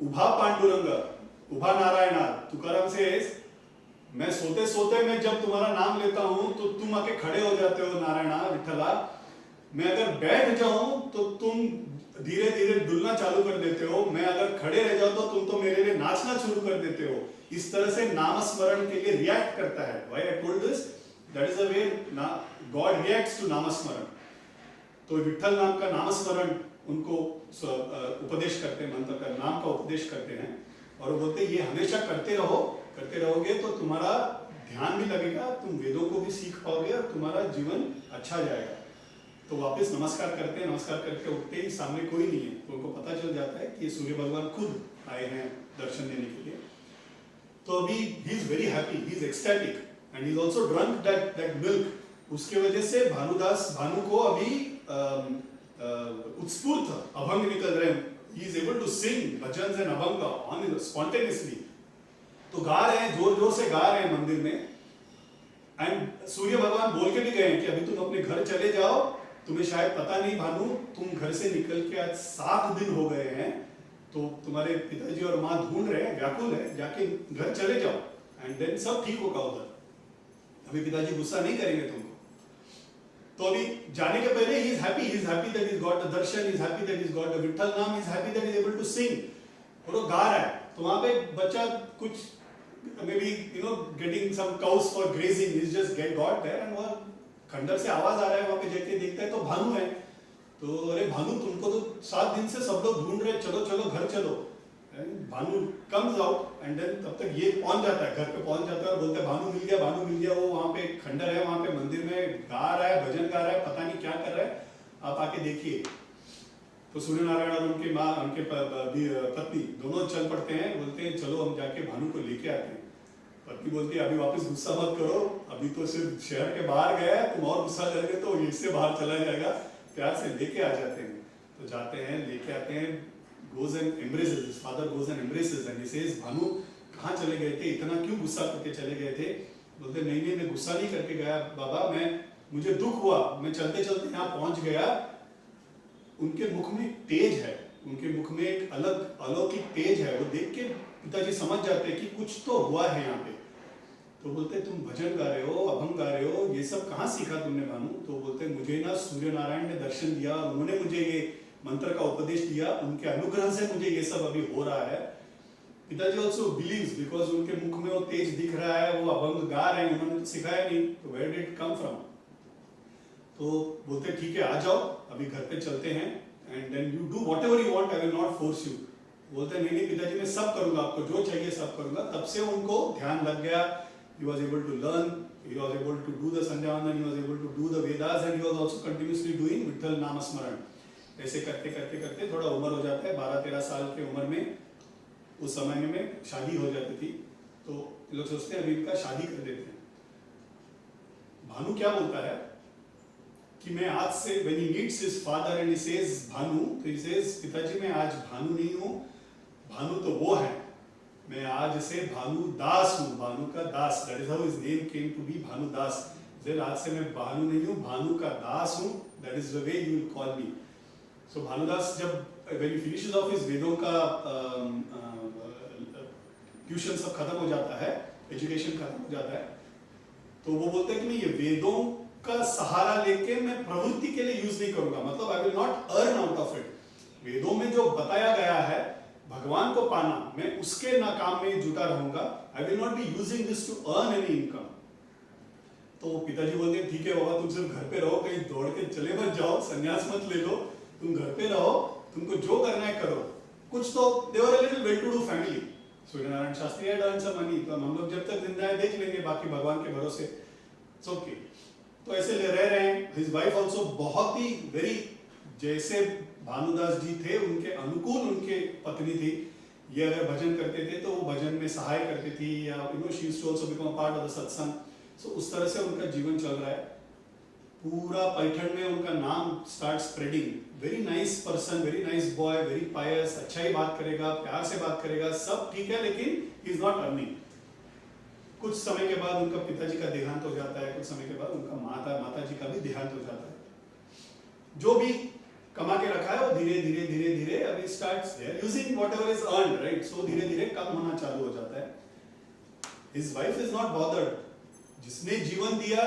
उभा पांडुरंग, उभा नारायणा। तुकाराम से मैं सोते सोते मैं जब तुम्हारा नाम लेता हूं तो तुम आके खड़े हो जाते हो नारायणा, विठला। मैं अगर बैठ जाऊं तो तुम धीरे धीरे डुलना चालू कर देते हो, मैं अगर खड़े रह जाऊं तो तुम तो मेरे लिए नाचना शुरू कर देते हो। इस तरह से नाम स्मरण के लिए रिएक्ट करता है। Why I told this, that is the way God reacts to naam smaran. तो विठल नाम का नाम स्मरण उनको उपदेश करते हैं, मंत्र का नाम का उपदेश करते हैं, और वो बोलते ये हमेशा करते रहोगे तो तुम्हारा ध्यान भी लगेगा, तुम वेदों को भी सीख पाओगे और तुम्हारा जीवन अच्छा जाएगा। तो वापस नमस्कार करते हैं, नमस्कार करके उठते ही सामने कोई नहीं है, तो उनको पता चल जाता है कि ये सूर्य भगवान खुद आए हैं दर्शन देने के लिए। तो अभी he is very happy, he is ecstatic and he is also drunk that milk. उसके वजह से भानु को अभी उत्स्फूर्त अभंग निकल रहे हैं। He is able to sing bhajans and abhanga on spontaneously. तो गा रहे हैं, जोर जोर से गा रहे हैं मंदिर में। एंड सूर्य भगवान बोल के भी गए हैं कि अभी तुम अपने घर चले जाओ, तुम्हें शायद पता नहीं भानु, तुम घर से निकल के आज 7 दिन हो गए हैं, तो तुम्हारे पिताजी और माँ ढूंढ रहे हैं, व्याकुल है, जाके घर चले जाओ एंड देन सब ठीक होगा उधर। अभी पिताजी गुस्सा नहीं करेंगे तुमको। तो अभी जाने के पहले he is happy that he's got the darshan, he's happy that he's got the Vitthal नाम, he's happy that he's able to sing। और वो गा रहा है, तो वहां पे बच्चा कुछ maybe getting some cows for grazing, he's just got there and वहाँ खंडर से आवाज आ रहा है, वहां पे जाके देखता है तो भानु है। तो अरे भानु, तुमको तो 7 दिन से सब लोग ढूंढ रहे, चलो चलो घर चलो। Bhanu comes out and then तब तक ये पहुंच जाता है, घर पे पहुंच जाता है और बोलता है भानु मिल गया। वो वहां पे खंडर है, वहां पे मंदिर में गा रहा है, भजन गा रहा है, पता नहीं क्या कर रहा है, आप आके देखिए। तो सूर्य नारायण और उनके माँ, उनके पत्नी दोनों चल पड़ते हैं, बोलते हैं चलो हम जाके भानु को लेके आते हैं। पत्नी बोलती है अभी वापस गुस्सा मत करो, अभी तो सिर्फ शहर के बाहर गया है, तुम और गुस्सा करोगे तो इससे बाहर चला जाएगा। प्यार से लेके आ जाते हैं। तो जाते हैं, लेके आते हैं, goes and embraces, his father goes and embraces and he says, Bhanu कहाँ चले गए थे, इतना क्यों गुस्सा करके चले गए थे? बोलते नहीं नहीं, मैं गुस्सा नहीं करके गया बाबा, मुझे दुख हुआ, मैं चलते चलते यहाँ पहुंच गया। उनके मुख में एक तेज है, उनके मुख में एक अलग अलौकिक तेज है, वो देख के पिताजी समझ जाते हैं कि कुछ तो हुआ है यहाँ पे। तो बोलते तुम भजन गा रहे हो, अभंग गा रहे हो, ये सब कहाँ सीखा तुमने भानु? तो बोलते मुझे ना सूर्य नारायण ने दर्शन दिया, उन्होंने मुझे ये मंत्र का उपदेश दिया, उनके अनुग्रह से मुझे ये सब अभी हो रहा है। पिताजी ऑल्सो बिलीव्स, बिकॉज उनके मुख में वो तेज दिख रहा है, वो अभंग गा रहे हैं, उन्होंने तो सिखाया नहीं, तो where did it come from? तो बोलते ठीक है आ जाओ, अभी घर पे चलते हैं, and then you do whatever you want, I will not force you. बोलते नहीं नहीं पिताजी, मैं सब करूंगा, आपको जो चाहिए सब करूंगा। तब से उनको ध्यान लग गया, he was able to learn, he was able to do the Sandhyavandan, he was able to do the Vedas, and he was also continuously doing Vitthal Nama Smaran। ऐसे करते करते करते थोड़ा उम्र हो जाता है, 12-13 साल की उम्र में, उस समय में शादी हो जाती थी, तो लोग सोचते हैं अभी इनका शादी कर देते हैं। भानु क्या बोलता है कि मैं आज से, when he meets his father and he says Bhanu, तो he says पिताजी मैं आज भानु नहीं हूँ, भानु तो वो है, मैं आज से भानु दास हूँ, भानु का दास। That is how his name came to be, Bhanu दास। आज से मैं भानु नहीं हूँ, भानु का दास हूँ, that is the way you will call me। So Bhanudas जब when he finishes off his वेदों का ट्यूशन सब खत्म हो जाता है, एजुकेशन खत्म हो जाता है, तो वो बोलते हैं कि मैं ये वेदों का सहारा लेके मैं प्रवृत्ति के लिए यूज नहीं करूंगा, मतलब आई will not earn out of it. वेदों में जो बताया गया है भगवान को पाना, मैं उसके ना काम में जुटा रहूंगा, I will not be using this to earn any income. तो पिताजी बोलते हैं ठीक है बाबा, तुम सिर्फ घर पे रहो, कहीं दौड़ के चले मत जाओ, संन्यास मत ले लो, तुम घर पे रहो, तुमको जो करना है करो। कुछ तो they were a little well to do family, Suryanarayana Shastri had earned some money, तो हम लोग जब तक जिंदा है देख लेंगे, बाकी भगवान के भरोसे, इट्स ओके। तो ऐसे ले रह रहे हैं। हिज वाइफ ऑल्सो बहुत ही वेरी, जैसे भानुदास जी थे उनके अनुकूल उनके पत्नी थी। ये अगर भजन करते थे तो वो भजन में सहाय करती थी, या you know she used to also become a part of the satsang. सो उस तरह से उनका जीवन चल रहा है। पूरा पैठण में उनका नाम start spreading. Very nice person, very nice boy, very पायस, अच्छा ही बात करेगा, प्यार से बात करेगा, सब ठीक है, लेकिन ही इज नॉट अर्निंग। कुछ समय के बाद उनका पिताजी का देहांत हो जाता है, कुछ समय के बाद उनका माता जी का भी देहांत हो जाता है। जो भी कमा के रखा है वो धीरे धीरे धीरे धीरे अभी starts using whatever is earned, right? So धीरे धीरे कम होना चालू हो जाता है। His wife is not bothered, जिसने जीवन दिया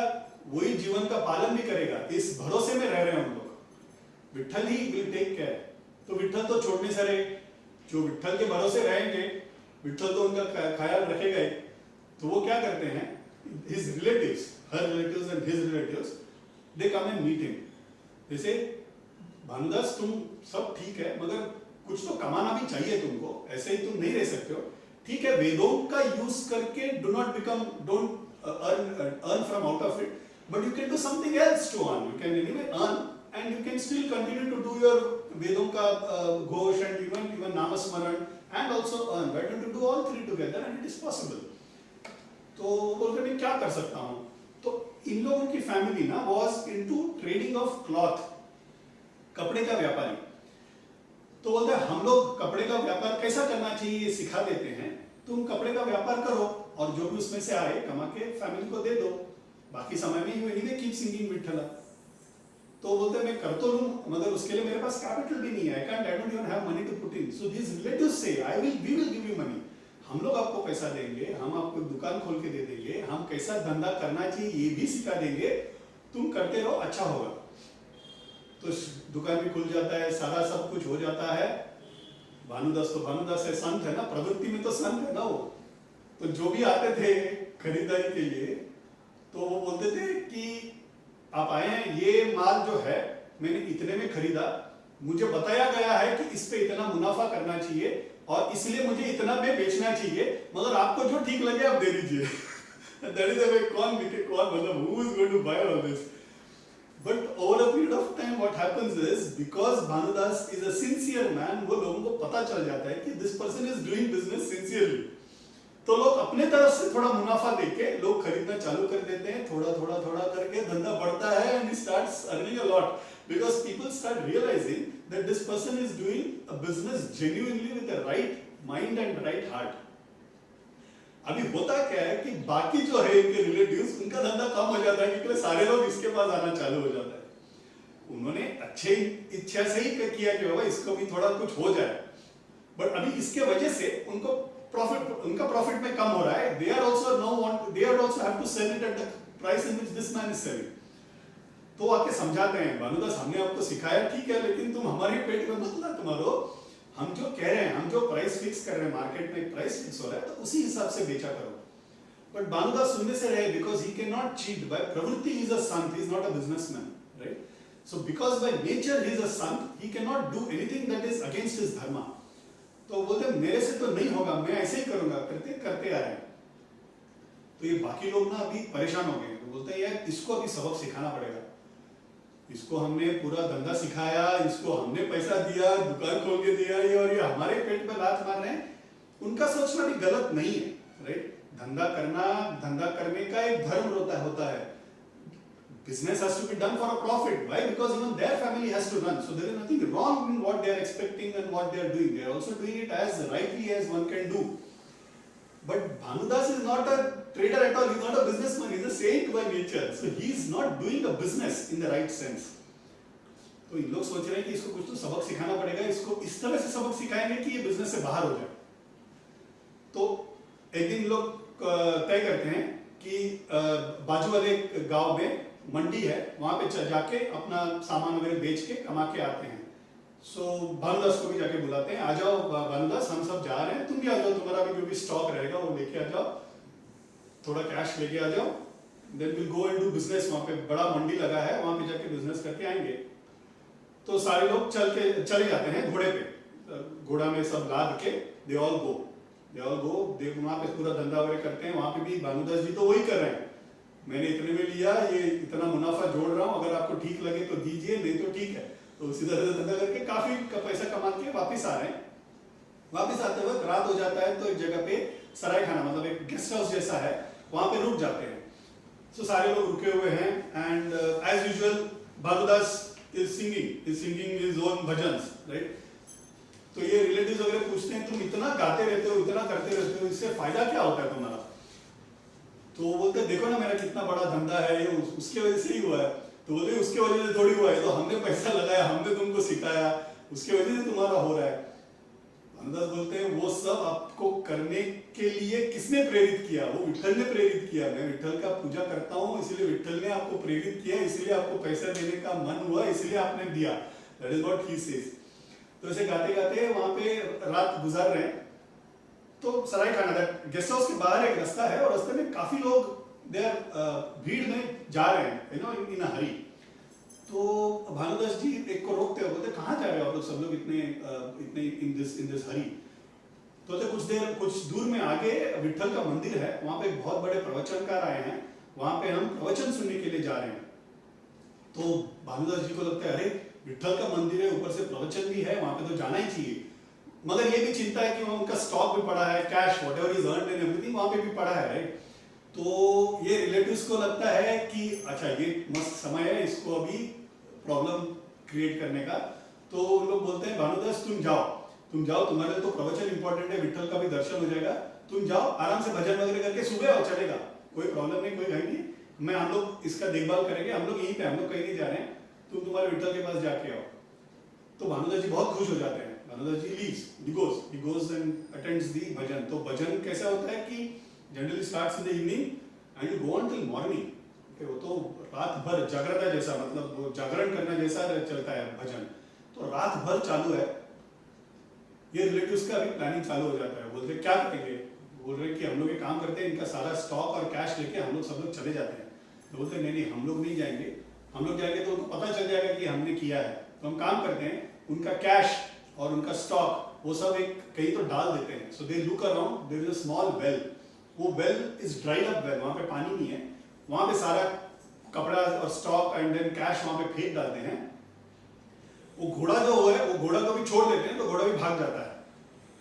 वही जीवन का पालन भी करेगा, इस भरोसे में रह रहे हैं हम लोग। Vitthal he will take care. तो विठ्ठल तो छोड़ने से रहे, जो विठ्ठल के भरोसे रहेंगे विठ्ठल तो उनका ख्याल रखेगा ही। तो वो क्या करते हैं, his relatives, her relatives and his relatives, they come and meet him. They say, Bhanudas तुम सब ठीक है, मगर कुछ तो कमाना भी चाहिए तुमको, ऐसे ही तुम नहीं रह सकते हो। ठीक है, वेदों का यूज करके don't earn from out of it, but you can do something else to earn. You can anyway earn, and you can still continue to do your वेदों का घोष and even नामस्मरण, and also earn. Why don't you do all three together, and it is possible. तो बोलते मैं क्या कर सकता हूँ? तो इन लोगों की फैमिली ना was into trading of cloth, कपड़े का व्यापारी। तो बोलते हैं हम लोग कपड़े का व्यापार कैसा करना चाहिए ये सिखा देते हैं, तुम कपड़े का व्यापार करो और जो भी उसमें से आए कमा के फैमिली को दे दो, बाकी समय में you anyway keep singing Vitthala. तो बोलते मैं कर तो लूं, मगर उसके लिए मेरे पास कैपिटल भी नहीं है, I don't even have money to put in. So this relatives से we will give you money, हम लोग आपको पैसा देंगे, हम आपको दुकान खोल के दे देंगे, हम कैसा धंधा करना चाहिए ये भी सिखा देंगे, तुम करते रहो, अच्छा होगा। तो दुकान भी खुल जाता है, सारा सब कुछ हो जाता है। भानुदास तो भानुदास है, संत है ना, प्रवृत्ति में तो संत है ना वो। तो जो भी आते थे खरीदारी के लिए, तो वो बोलते थे कि आप आए हैं, ये माल जो है मैंने इतने में खरीदा, मुझे बताया गया है कि इस पे इतना मुनाफा करना चाहिए और इसलिए मुझे इतना में बेचना चाहिए, मगर आपको जो ठीक लगे आप दे दीजिए। That is the way कौन मतलब who is going to buy all this? But over a period of time what happens is, because Bhanudas is a sincere man, वो लोगों को पता चल जाता है कि this person is doing business sincerely। तो लोग अपने तरफ से थोड़ा मुनाफा देके लोग खरीदना चालू कर देते हैं, थोड़ा थोड़ा थोड़ा करके धंधा बढ़ता है, and he starts earning a lot because people start realizing that this person is doing a business genuinely with the right mind and right heart। अभी होता क्या है कि बाकी जो है इनके रिलेटिव्स उनका धंधा कम हो जाता है क्योंकि सारे लोग इसके पास आना चालू हो जाता है। उन्होंने अच्छे इच्छा से ही किया कि बाबा इसको भी थोड़ा कुछ हो जाए, बट अभी इसके वजह से उनको उनका प्रॉफिट में कम हो रहा है। They are also have to sell it at the price in which this man is selling. तो आके समझाते हैं, भानुदास हमने आपको सिखाया ठीक है, लेकिन तुम हमारे पेट में मत ला तुम्हारो। हम जो कह रहे हैं, हम जो प्राइस फिक्स कर रहे हैं, मार्केट में एक प्राइस फिक्स हो रहा है तो उसी हिसाब से बेचा करो। बट भानुदास सुनने से रहे, because he can not cheat. By pravritti he is a sant, he is not a businessman, right? So because by nature he is a sant, he can not do anything that is against his dharma. तो बोलते मेरे से तो नहीं होगा, मैं ऐसे ही करूंगा, करते करते आ रहे हैं। तो ये बाकी लोग ना अभी परेशान हो गए, तो बोलते हैं यार इसको अभी सबक सिखाना पड़ेगा। इसको हमने पूरा धंधा सिखाया, इसको हमने पैसा दिया, दुकान खोल के दिया, ये और ये हमारे पेट पे लात मार रहे हैं। उनका सोचना भी गलत नहीं है, राइट? धंधा करने का एक धर्म होता है। Business has to be done for a profit. Why? Because even their family has to run. So there is nothing wrong in what they are expecting and what they are doing. They are also doing it as rightly as one can do. But Bhanudas is not a trader at all. He is not a businessman. He is a saint by nature. So he is not doing a business in the right sense. तो इन लोग सोच रहे हैं कि इसको कुछ तो सबक सिखाना पड़ेगा, इसको इस तरह से सबक सिखाएंगे कि ये बिजनेस से बाहर हो जाए। तो एक दिन लोग तय करते हैं कि बाजू वाले गांव में मंडी है, वहां पे जाके अपना सामान वगैरह बेच के कमा के आते हैं। सो भानुदास को भी जाके बुलाते हैं, आ जाओ भानुदास हम सब जा रहे हैं, तुम भी आ जाओ, तुम्हारा भी जो भी स्टॉक रहेगा वो लेके आ जाओ, थोड़ा कैश लेके आ जाओ, then will go and do business. वहां पे बड़ा मंडी लगा है, वहां पे जाके बिजनेस करके आएंगे। तो सारे लोग चले जाते हैं घोड़े पे, घोड़ा में सब लाद के दे ऑल गो वहां पे पूरा धंधा वगैरह करते हैं। वहां पे भी भानुदास जी तो वही कर रहे हैं, मैंने इतने में लिया, ये इतना मुनाफा जोड़ रहा हूँ, अगर आपको ठीक लगे तो दीजिए, नहीं तो ठीक है। तो उसी तरह से धंधा करके काफी पैसा कमा के वापस आ रहे हैं। वापस आते वक्त रात हो जाता है, तो एक जगह पे सराय खाना मतलब एक गेस्ट हाउस जैसा है, वहां पे रुक जाते हैं। सो सारे लोग रुके हुए हैं and as usual Bhanudas is singing his own bhajans, right? तो ये रिलेटिव्स वगैरह पूछते हैं तुम इतना गाते रहते हो, इतना करते रहते हो, इससे फायदा क्या होता है तुम्हारा? तो वो बोलते देखो ना मेरा कितना बड़ा धंधा है, ये उसके वजह से ही हुआ है। तो बोलते उसके वजह से थोड़ी हुआ है, तो हमने पैसा लगाया, हमने तुमको सिखाया, उसके वजह से तुम्हारा हो रहा है। भानुदास बोलते हैं वो सब आपको करने के लिए किसने प्रेरित किया? वो विठल ने प्रेरित किया। मैं विठल का पूजा करता हूँ, इसलिए विठल ने आपको प्रेरित किया, इसलिए आपको पैसा देने का मन हुआ, इसलिए आपने दिया। That is what he says. तो ऐसे गाते गाते वहां पे रात गुजार रहे हैं। तो सराय खाना गेस्ट हाउस के बाहर एक रास्ता है और रास्ते में काफी लोग भीड़ में जा रहे हैं, यू नो, इन अ हरी। तो भानुदास जी एक को रोकते हो, बोलते कहाँ जा रहे हो आप लोग सब लोग इतने इन दिस हरी? तो कुछ दूर में आगे विठल का मंदिर है, वहां पे बहुत बड़े प्रवचनकार आए हैं, वहां पे हम प्रवचन सुनने के लिए जा रहे हैं। तो भानुदास जी को लगता है अरे विठल का मंदिर है, ऊपर से प्रवचन भी है, वहां पे तो जाना ही चाहिए। मगर ये भी चिंता है कि वहां उनका स्टॉक भी पड़ा है, cash whatever is earned and everything वहां पे भी पड़ा है, राइट? तो ये रिलेटिव्स को लगता है कि अच्छा ये मस्त समय है इसको अभी प्रॉब्लम क्रिएट करने का। तो उन लोग बोलते हैं भानुदास तुम जाओ, तुम्हारे लिए तो प्रवचन इंपॉर्टेंट है, विठल का भी दर्शन हो जाएगा, तुम जाओ आराम से भजन वगैरह करके सुबह आओ, चलेगा, कोई प्रॉब्लम नहीं, कोई घाई नहीं, हम लोग इसका देखभाल करेंगे, हम लोग यहीं पे, हम लोग कहीं नहीं जा रहे हैं, तुम तुम्हारे विठल के पास जाके आओ। तो भानुदास जी बहुत खुश हो जाते हैं। भानुदास जी leaves, he goes and attends the भजन। तो भजन कैसा होता है कि generally starts in the evening and you go until morning। वो तो रात भर जागरता जैसा, मतलब वो जागरण करना जैसा चलता है भजन। तो रात भर चालू है। ये रिलेटिव्स का भी प्लानिंग चालू हो जाता है। बोलते क्या करेंगे? बोल रहे कि हम लोग ये काम करते हैं, इनका सारा स्टॉक और कैश लेके हम लोग सब लोग चले जाते हैं। तो बोलते नहीं हम लोग नहीं जाएंगे, हम लोग जाएंगे तो उनको पता चल जाएगा कि हमने किया है। तो हम काम करते हैं, उनका कैश और उनका स्टॉक वो सब एक कहीं तो डाल देते हैं। So they look around, there is a small well, वो well is dried up well, वहां पे पानी नहीं है, वहां पे सारा कपड़ा और स्टॉक एंड देन कैश वहां पे फेंक डालते हैं। वो घोड़ा जो है वो घोड़ा को भी छोड़ देते हैं, तो घोड़ा भी भाग जाता है।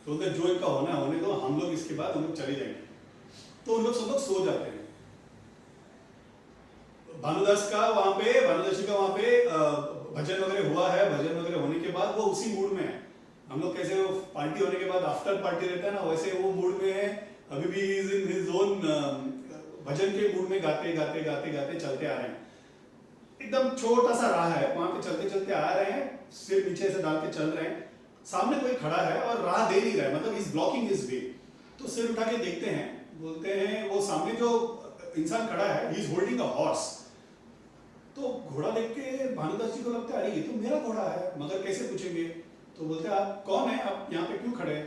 तो उधर जो इनका होना है होने दो, हम लोग इसके बाद हम लोग चले जाएंगे। तो उन लोग सब लोग सो जाते हैं। भानुदास जी का वहां पे भजन वगैरह हुआ है। भजन वगैरह होने के बाद वो उसी मूड में है। हम लोग कैसे वो पार्टी होने के बाद आफ्टर पार्टी रहता है ना, वैसे वो मूड में है। अभी भी इज इन हिज ओन भजन के मूड में गाते गाते गाते गाते चलते आ रहे हैं। एकदम छोटा सा राह है, वहां पे चलते चलते आ रहे हैं, सिर नीचे से डाल के चल रहे हैं, सामने कोई खड़ा है और राह दे नहीं रहा है, मतलब इज ब्लॉकिंग हिज वे। तो सिर उठा के देखते हैं, बोलते हैं वो सामने जो इंसान खड़ा है he is holding a horse. तो घोड़ा देख के भानुदास जी को लगता है अरे ये तो मेरा घोड़ा है, मगर कैसे पूछेंगे? तो बोलते हैं आप कौन है, आप यहाँ पे क्यों खड़े हैं?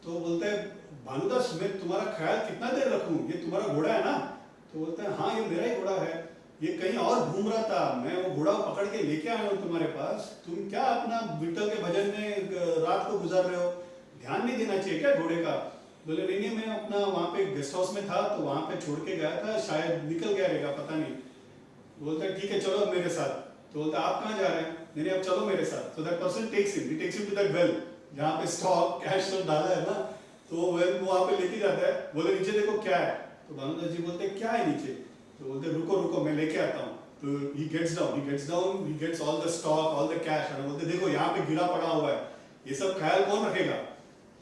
तो बोलते हैं भानुदास मैं तुम्हारा ख्याल कितना देर रखूं, ये तुम्हारा घोड़ा है ना? तो बोलते हैं हाँ ये मेरा ही घोड़ा है, ये कहीं और घूम रहा था, मैं वो घोड़ा पकड़ के लेके आया हूँ तुम्हारे पास, तुम क्या अपना विठल के भजन में रात को गुजार रहे हो, ध्यान नहीं देना चाहिए क्या घोड़े का? बोले नहीं नहीं मैं अपना वहाँ पे गेस्ट हाउस में था तो वहाँ पे छोड़ के गया था, शायद निकल गया रहेगा पता नहीं। बोलता है ठीक है चलो मेरे साथ। तो बोलता आप कहाँ जा रहे हैं? नहीं अब चलो मेरे साथ। तो that person takes him to that well जहाँ पे स्टॉक कैश सब डाला है ना, तो वेल वहाँ पे लेके जाता है। बोले नीचे देखो क्या है? तो भानुदास जी बोलते क्या है नीचे? तो बोलते रुको रुको मैं लेके आता हूँ। तो he gets down, he gets all the stock, all the cash, और बोलते देखो यहाँ पे गिरा पड़ा हुआ है, ये सब ख्याल कौन रखेगा?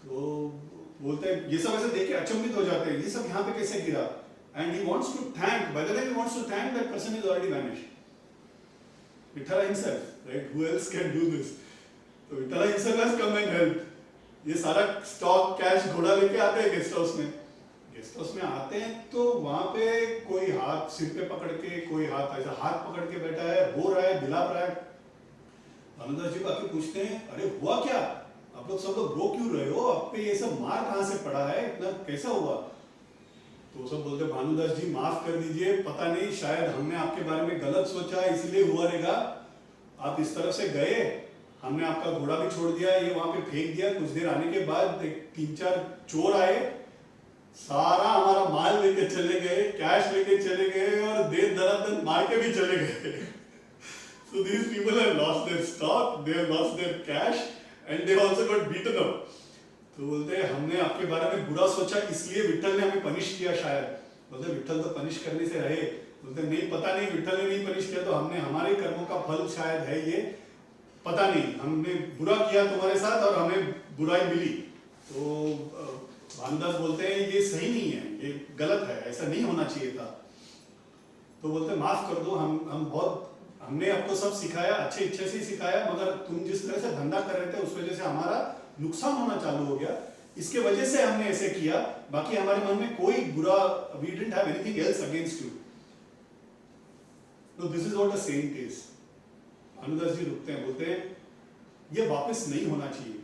तो बोलते हैं ये सब ऐसे देख के अचंभित हो जाते हैं, ये सब यहाँ पे कैसे गिरा? And he wants to thank, by the time he wants to thank, that person is already vanished. Vithala himself, right? Who else can do this? So Vithala himself has come and helped. ये सारा स्टॉक कैश घोड़ा लेके आते हैं गेस्ट हाउस में। गेस्ट हाउस में आते हैं तो वहां पे कोई हाथ सिर पे पकड़ के, कोई हाथ ऐसा हाथ पकड़ के बैठा है, रो रहा है, बिलाप रहा है। भानुदास जी आके पूछते हैं अरे हुआ क्या, आप लोग सब लोग रो क्यों रहे हो, आप पे ये सब मार कहाँ से पड़ा है, इतना कैसा हुआ? तो सब बोलते भानुदास जी माफ कर दीजिए, पता नहीं शायद हमने आपके बारे में गलत सोचा इसलिए हुआ रहेगा, आप इस तरफ से गए, हमने आपका घोड़ा भी छोड़ दिया, ये वहां पे फेंक दिया। कुछ देर आने के बाद 3-4 चोर आए, सारा हमारा माल लेके चले गए, कैश लेके चले गए और देर दरादर मार के भी चले गए। So these people have lost their stock, they have lost their cash and they also got beaten up. तो बोलते हैं हमने आपके बारे में बुरा सोचा इसलिए विठल ने हमें पनिश किया शायद। बोलते विठल तो पनिश करने से रहे। बोलते नहीं पता नहीं विठल ने नहीं पनिश किया तो हमने हमारे कर्मों का फल शायद है ये, पता नहीं हमने बुरा किया तुम्हारे साथ और हमें बुराई मिली। तो भानुदास बोलते हैं ये सही नहीं है, ये गलत है, ऐसा नहीं होना चाहिए था। तो बोलते माफ कर दो, हमने आपको सब सिखाया, अच्छे इच्छे से सिखाया, मगर तुम जिस तरह से धंधा कर रहे थे उस वजह से हमारा नुकसान होना चालू हो गया, इसके वजह से हमने ऐसे किया, बाकी हमारे मन में कोई बुरा, we didn't have anything else against you. No, this is what a saint is. Bhanudas जी रुकते हैं, बोलते हैं ये वापस नहीं होना चाहिए।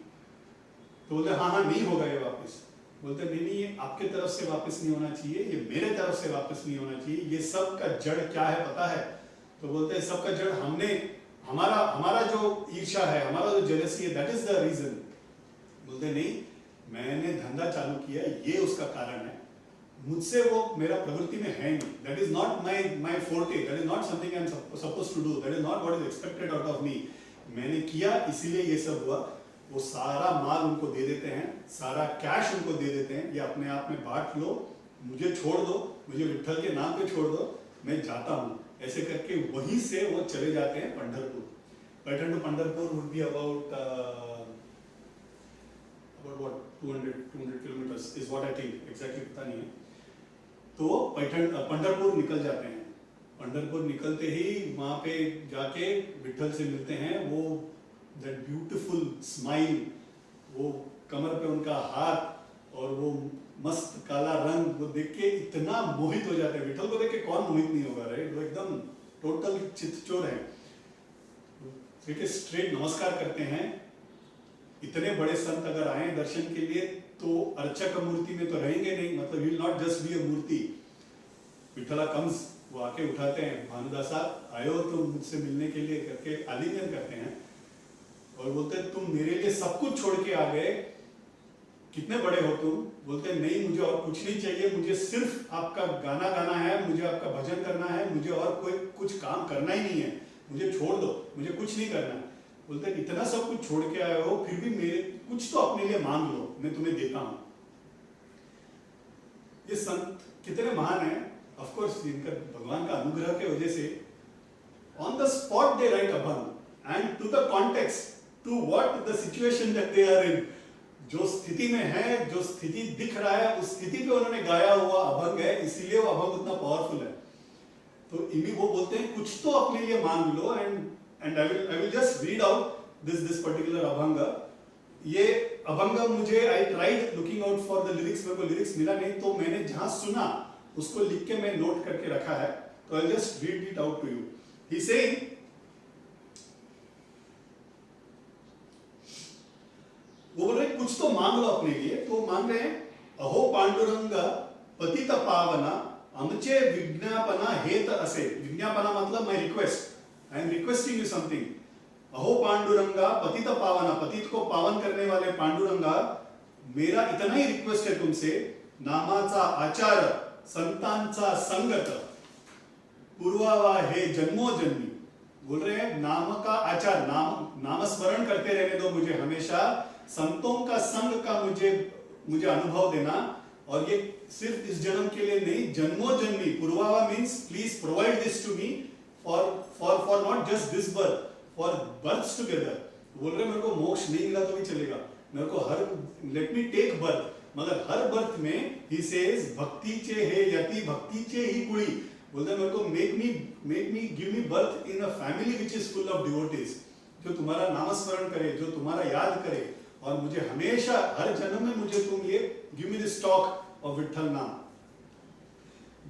तो बोलते हाँ नहीं होगा ये वापस। बोलते नहीं ये आपके तरफ से वापस नहीं होना चाहिए, ये मेरे तरफ से वापस नहीं होना चाहिए। ये सब का जड़ क्या है पता है? तो बोलते हैं सब का जड़ हमारा जो ईर्ष्या है, हमारा जो जेलसी है, दैट इज द रीजन। बोलते नहीं मैंने धंधा चालू किया ये उसका कारण है, मुझसे वो मेरा प्रवृत्ति में है नहीं, that is not my forte, that is not something I am supposed to do, that is not what is expected out of me. मैंने किया इसीलिए ये सब हुआ। वो सारा माल उनको दे देते हैं, सारा कैश उनको दे देते हैं, ये अपने आप में बांट लो, मुझे छोड़ दो, मुझे विठल के नाम पे छोड़ दो, मैं जाता हूँ। ऐसे करके वहीं से वो चले जाते हैं Pandharpur. Paithan to Pandharpur would be about what 200 kilometers is what I think, exactly पता नहीं है। तो पंढरपुर निकल जाते हैं। पंढरपुर निकलते ही वहां पे जाके विठल से मिलते हैं। वो that beautiful smile, वो कमर पे उनका हाथ और वो मस्त काला रंग, वो देख के इतना मोहित हो जाते हैं। विठल को देख के कौन मोहित नहीं होगा, राइट? वो एकदम टोटल चित्तचोर है। देखिए स्ट्रेट नमस्कार करते हैं। इतने बड़े संत अगर आए दर्शन के लिए तो अर्चक मूर्ति में तो रहेंगे नहीं, मतलब will not just be a murti. Vithala comes, वो आके उठाते हैं, भानुदास आप आए हो तो मुझसे मिलने के लिए करके आलिंगन करते हैं और बोलते हैं तुम मेरे लिए सब कुछ छोड़ के आ गए, कितने बड़े हो तुम? बोलते हैं नहीं मुझे और कुछ नहीं चाहिए, मुझे सिर्फ आपका गाना गाना है, मुझे आपका भजन करना है, मुझे और कोई कुछ काम करना ही नहीं है, मुझे छोड़ दो, मुझे कुछ नहीं करना है। बोलते हैं इतना सब कुछ छोड़ के आए हो फिर भी मेरे कुछ तो अपने लिए मांग लो, मैं तुम्हें देता हूं। ये संत कितने महान हैं, ऑफ कोर्स इनका भगवान का अनुग्रह के वजह से on the spot they write abhang and to the context, to what the situation that they are in, जो स्थिति में है, जो स्थिति दिख रहा है, उस स्थिति पे उन्होंने गाया हुआ अभंग है, इसीलिए वो अभंग उतना पावरफुल है। तो इमी वो बोलते हैं कुछ तो अपने लिए मांग लो, and I will just read out this particular abhang. ये अभंग मुझे, I tried looking out for the lyrics, मेरे को लिरिक्स मिला नहीं, तो मैंने जहां सुना उसको लिख के मैं नोट करके रखा है, तो I just read it out to you. He saying, वो बोल रहे कुछ तो मांग लो अपने लिए, तो मांग रहे हैं, अहो पांडुरंग पतित पावना आमचे विज्ञापना हेत असे। विज्ञापना मतलब my request, I am requesting you something. अहो पांडुरंगा पतित पावना, पतित को पावन करने वाले पांडुरंगा, मेरा इतना ही रिक्वेस्ट है तुमसे, नामाचा आचार संतांचा संगत पूर्वावा हे जन्मोजन्मी। बोल रहे हैं नाम का आचार, नाम स्मरण करते रहने दो मुझे हमेशा, संतों का संग का मुझे अनुभव देना, और ये सिर्फ इस जन्म के लिए नहीं, जन्मोजन्मी। पूर्वावा means please provide this to me for not just this birth, for births together. बोल रहे मेरे को मोक्ष नहीं मिला तो भी चलेगा, मेरे को हर, लेट मी टेक बर्थ, मगर हर बर्थ में ही सेज भक्तीचे हे यति भक्तीचे ही कुळी। बोलते मेरे को make me give me birth in a family which is full of devotees, जो तुम्हारा नामस्मरण करे, जो तुम्हारा याद करे, और मुझे हमेशा हर जन्म में मुझे तुम ये give me this talk of Vitthal नाम।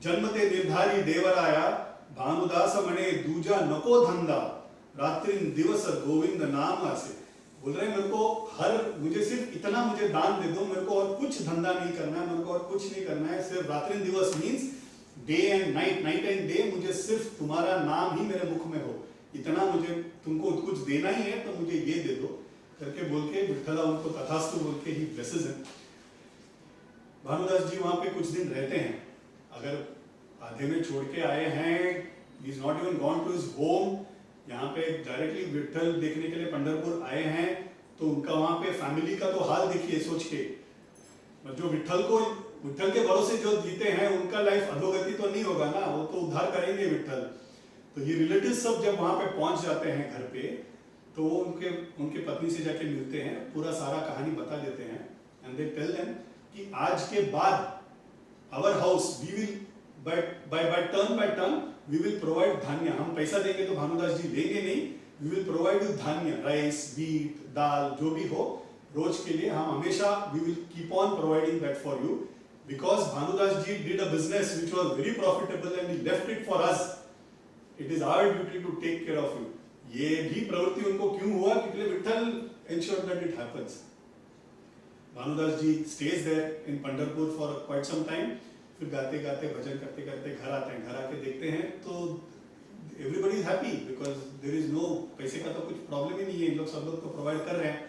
जन्मते निर्धारी देवराया भानुदास म्हणे दूजा नको धंदा, रात्रि दिवस गोविंद नाम आसे। बोल रहे मेरे को मुझे सिर्फ इतना मुझे दान दे दो, मेरे को और कुछ धंधा नहीं करना है, मेरे को और कुछ नहीं करना है, सिर्फ रात्रि दिवस means day and night, night and day, मुझे सिर्फ तुम्हारा नाम ही मेरे मुख में हो, इतना मुझे तुमको कुछ देना ही है, तो मुझे ये दे दो करके बोल के विठ्ठला उनको तथास्तु बोल के ही ब्लेसेस है। भानुदास जी वहां पे कुछ दिन रहते हैं, अगर आधे में छोड़ के आए हैं, he is not even gone to his home, यहाँ पे डायरेक्टली विठ्ठल देखने के लिए पंढरपुर आए हैं, तो उनका वहां पे फैमिली का तो हाल देखिए सोच के। जो विठ्ठल के भरोसे जो जीते हैं, उनका लाइफ अधोगति तो नहीं होगा ना, वो तो उद्धार करेंगे विठ्ठल। तो ये रिलेटिव सब जब वहां पे पहुंच जाते हैं घर पे, तो वो उनके पत्नी से जाके मिलते हैं, पूरा सारा कहानी बता देते हैं, एंड दे टेल देम कि आज के बाद our house we will by turn we will provide dhanya. हम पैसा देंगे तो भानुदास जी देंगे नहीं, we will provide you dhanya, rice, wheat, dal, जो भी हो रोज के लिए, हम हमेशा we will keep on providing that for you, because Bhanudas ji did a business which was very profitable and he left it for us, it is our duty to take care of you. ये भी प्रवृत्ति उनको क्यों हुआ, क्योंकि Vitthal ensured that it happens। Bhanudas ji stays there in Pandharpur for quite some time, फिर गाते गाते भजन करते करते घर आते हैं, घर आके देखते हैं तो everybody is happy because there is no, पैसे का तो कुछ प्रॉब्लम ही नहीं है, इन लोग सब लोग तो प्रोवाइड कर रहे हैं।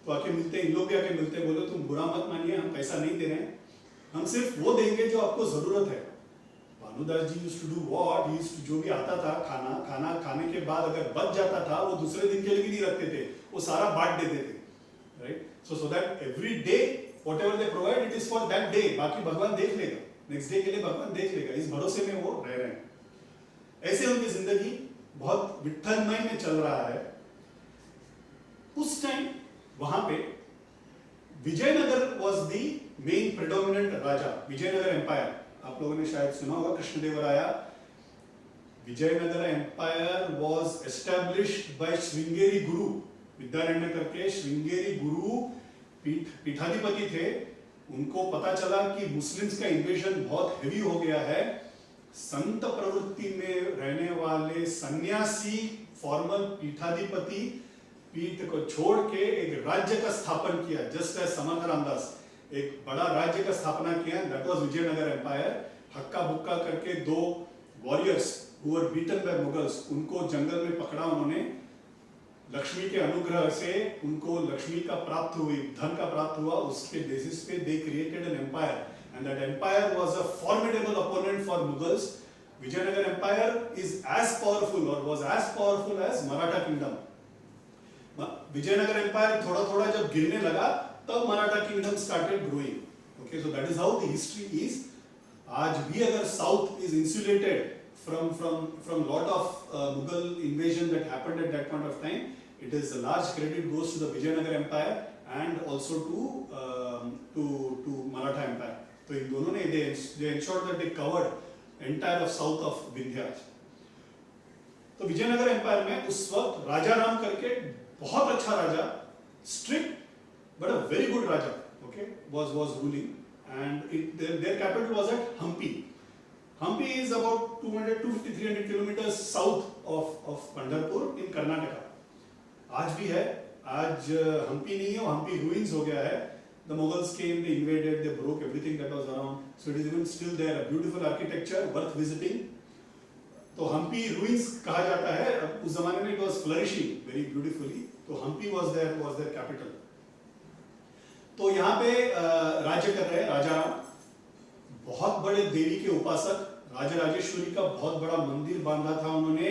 तो आके मिलते हैं, इन लोग भी आके मिलते हैं, बोले तुम बुरा मत मानिए, हम पैसा नहीं दे रहे हैं, हम सिर्फ वो देंगे जो आपको जरूरत है। भानुदास जी used to do what? He used to, जो भी आता था खाना खाने के बाद अगर बच जाता था, वो दूसरे दिन के लिए भी नहीं रखते थे, वो सारा बांट देते थे, right? so that every day whatever they provide it is for that day, बाकी भगवान देख लेगा, नेक्स्ट डे के लिए भगवान देख लेगा, इस भरोसे में वो रह रहे हैं। ऐसे उनकी जिंदगी बहुत विठ्ठलमय में चल रहा है। उस टाइम वहां पे Vijayanagar was the main predominant raja, Vijayanagar empire, आप लोगों ने शायद सुना होगा Krishnadevaraya. Vijayanagar empire was established by Sringeri guru, Vidyaranya करके श्रृंगेरी गुरु पीठाधिपति थे। उनको पता चला कि मुस्लिम्स का इन्वेजन बहुत हेवी हो गया है, संत प्रवृत्ति में रहने वाले सन्यासी फॉर्मल पीठाधिपति पीठ को छोड़ के एक राज्य का स्थापन किया, जस्ट एज समर्थ रामदास एक बड़ा राज्य का स्थापना किया, दैट वाज विजयनगर एम्पायर। हक्का बुक्का करके दो warriors who were beaten by Mughals, उनको जंगल में पकड़ा उन्होंने, लक्ष्मी के अनुग्रह से उनको लक्ष्मी का प्राप्त हुई, धन का प्राप्त हुआ, उसके बेसिस पे they created an empire and that empire was a formidable opponent for Mughals. Vijayanagar empire is as powerful और was as powerful as Maratha kingdom. Vijayanagar empire थोड़ा थोड़ा जब गिरने लगा तब Maratha kingdom started growing. Okay, so that is how the history is. आज भी अगर south is insulated from lot of Mughal invasion that happened at that point of time, it is a large credit goes to the Vijayanagara Empire and also to Maratha Empire. तो इन दोनों ने they ensured that they covered entire of south of Vindhya. तो विजयनगर एम्पायर में उस वक्त राजा राम करके बहुत अच्छा राजा, strict but a very good raja, okay, was ruling, and their capital was at Hampi. Hampi is about 250-300 kilometers south of Pandharpur in Karnataka. आज भी है, आज हम्पी नहीं है, हम्पी ruins हो गया है. The Mughals came, they invaded, they broke everything that was around. So it is even still there, a beautiful architecture, worth visiting. तो हम्पी ruins कहा जाता है. उस जमाने में it was flourishing very beautifully. तो हम्पी was their capital. तो यहाँ पे राज्य कर रहे राजा राम, बहुत बड़े देवी के उपासक, राजराजेश्वरी का बहुत बड़ा मंदिर बांधा था उन्होंने.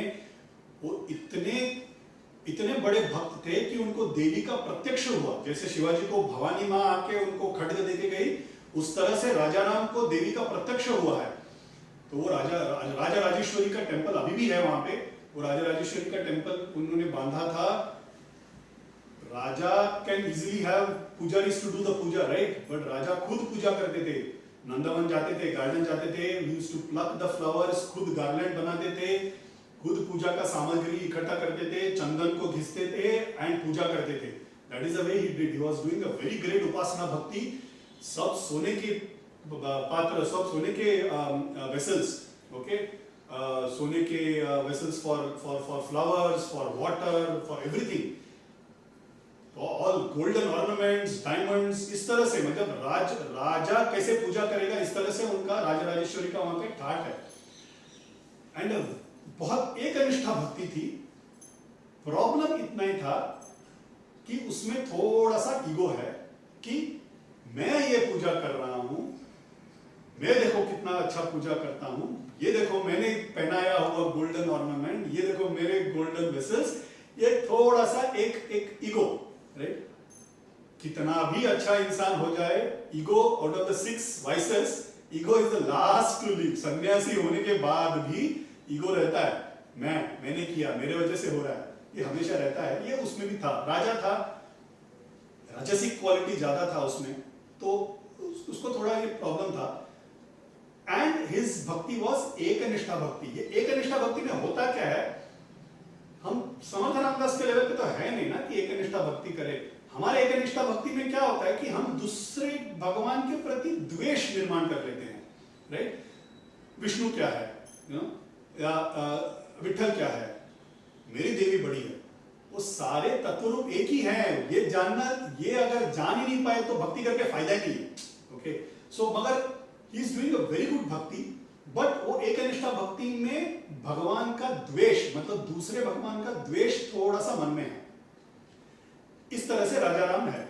वो इतने बड़े भक्त थे कि उनको देवी का प्रत्यक्ष हुआ. जैसे शिवाजी को भवानी माँ आके उनको खड्ग देके गई, उस तरह से राजा राम को देवी का प्रत्यक्ष हुआ है. तो वो राजा राजेश्वरी का टेम्पल अभी भी है वहां पे. वो राजा राजेश्वरी का टेम्पल उन्होंने बांधा था. Raja can easily have pujaris to do the puja, right, but raja खुद पूजा करते थे. नंदवन जाते थे, गार्डन जाते थे, used to pluck the flowers, खुद गार्लैंड बनाते थे, खुद पूजा का सामग्री इकट्ठा करते थे, चंदन को घिसते थे एंड पूजा करते थे. That is the way he did. He was doing a very great upasana bhakti. सब सोने के पात्र, सब सोने के वेसल्स, ओके, सोने के vessels for flowers, for water, for everything, all golden ornaments, diamonds, इस तरह से, मतलब राजा कैसे पूजा करेगा, इस तरह से उनका राजा राजेश्वरी का वहां पे ठाट है. एंड बहुत एक अनिष्ठा भक्ति थी. प्रॉब्लम इतना ही था कि उसमें थोड़ा सा ईगो है कि मैं ये पूजा कर रहा हूं, मैं देखो कितना अच्छा पूजा करता हूं, ये देखो मैंने पहनाया हुआ गोल्डन ऑर्नामेंट, ये देखो मेरे गोल्डन वेसल्स. ये थोड़ा सा एक ईगो, राइट. कितना भी अच्छा इंसान हो जाए, ego out of the 6 vices, ego is the last to leave. सन्यासी होने के बाद भी ईगो रहता है. मैंने किया, मेरे वजह से हो रहा है, ये हमेशा रहता है. ये उसमें भी था. राजा था, राजसिक क्वालिटी ज्यादा था उसमें, तो उसको थोड़ा ये प्रॉब्लम था. एंड हिज भक्ति वाज एकनिष्ठा भक्ति. ये एकनिष्ठा भक्ति में होता क्या है, हम समर्थ रामदास के लेवल पे तो है नहीं ना कि एकनिष्ठा भक्ति करे. हमारे एकनिष्ठा भक्ति में क्या होता है कि हम दूसरे भगवान के प्रति द्वेष निर्माण कर लेते हैं, राइट. विष्णु क्या है, यू नो, या विठल क्या है, मेरी देवी बड़ी है, वो सारे तत्वरूप एक ही हैं. ये जानना, ये अगर जान ही नहीं पाए तो भक्ति करके फायदा ही नहीं है. ओके, सो मगर he is doing a very good भक्ति, बट वो एकनिष्ठा भक्ति में भगवान का द्वेष, मतलब दूसरे भगवान का द्वेष थोड़ा सा मन में है. इस तरह से राजा राम है.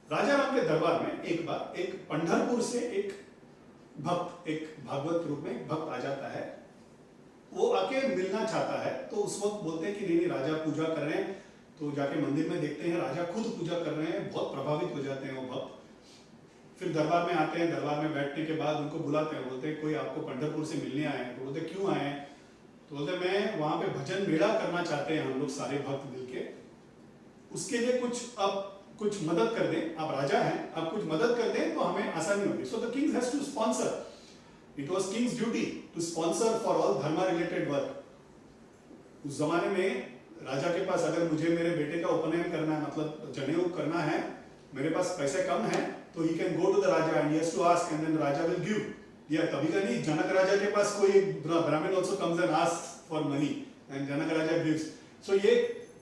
राजा राम के दरबार में एक बार एक पंढरपुर से एक भक्त, एक भागवत रूप में एक भक्त आ जाता है. वो आके मिलना चाहता है. तो उस वक्त बोलते हैं कि नहीं राजा पूजा कर रहे हैं. तो जाके मंदिर में देखते हैं राजा खुद पूजा कर रहे हैं. बहुत प्रभावित हो जाते हैं वो भक्त. फिर दरबार में आते हैं. दरबार में बैठने के बाद उनको बुलाते हैं, बोलते हैं कोई आपको पंढरपुर से मिलने आए हैं. तो बोलते क्यों आए हैं, तो बोलते मैं वहां पे भजन मेला करना चाहते हैं हम लोग सारे भक्त मिलके, उसके लिए कुछ मदद कर दें. आप राजा हैं, आप कुछ मदद कर दें तो हमें आसानी होगी. So the king has to sponsor. It was king's duty to sponsor for all dharma related work. उस जमाने में राजा के पास अगर मुझे मेरे बेटे का उपनयन करना है, मतलब जनेऊ करना है, मेरे पास पैसे कम हैं, तो he can go to the raja and he has to ask and then raja will give. या कभी का नहीं, जनक राजा के पास कोई ब्राह्मण also comes and asks for money and Janak Raja gives. So ये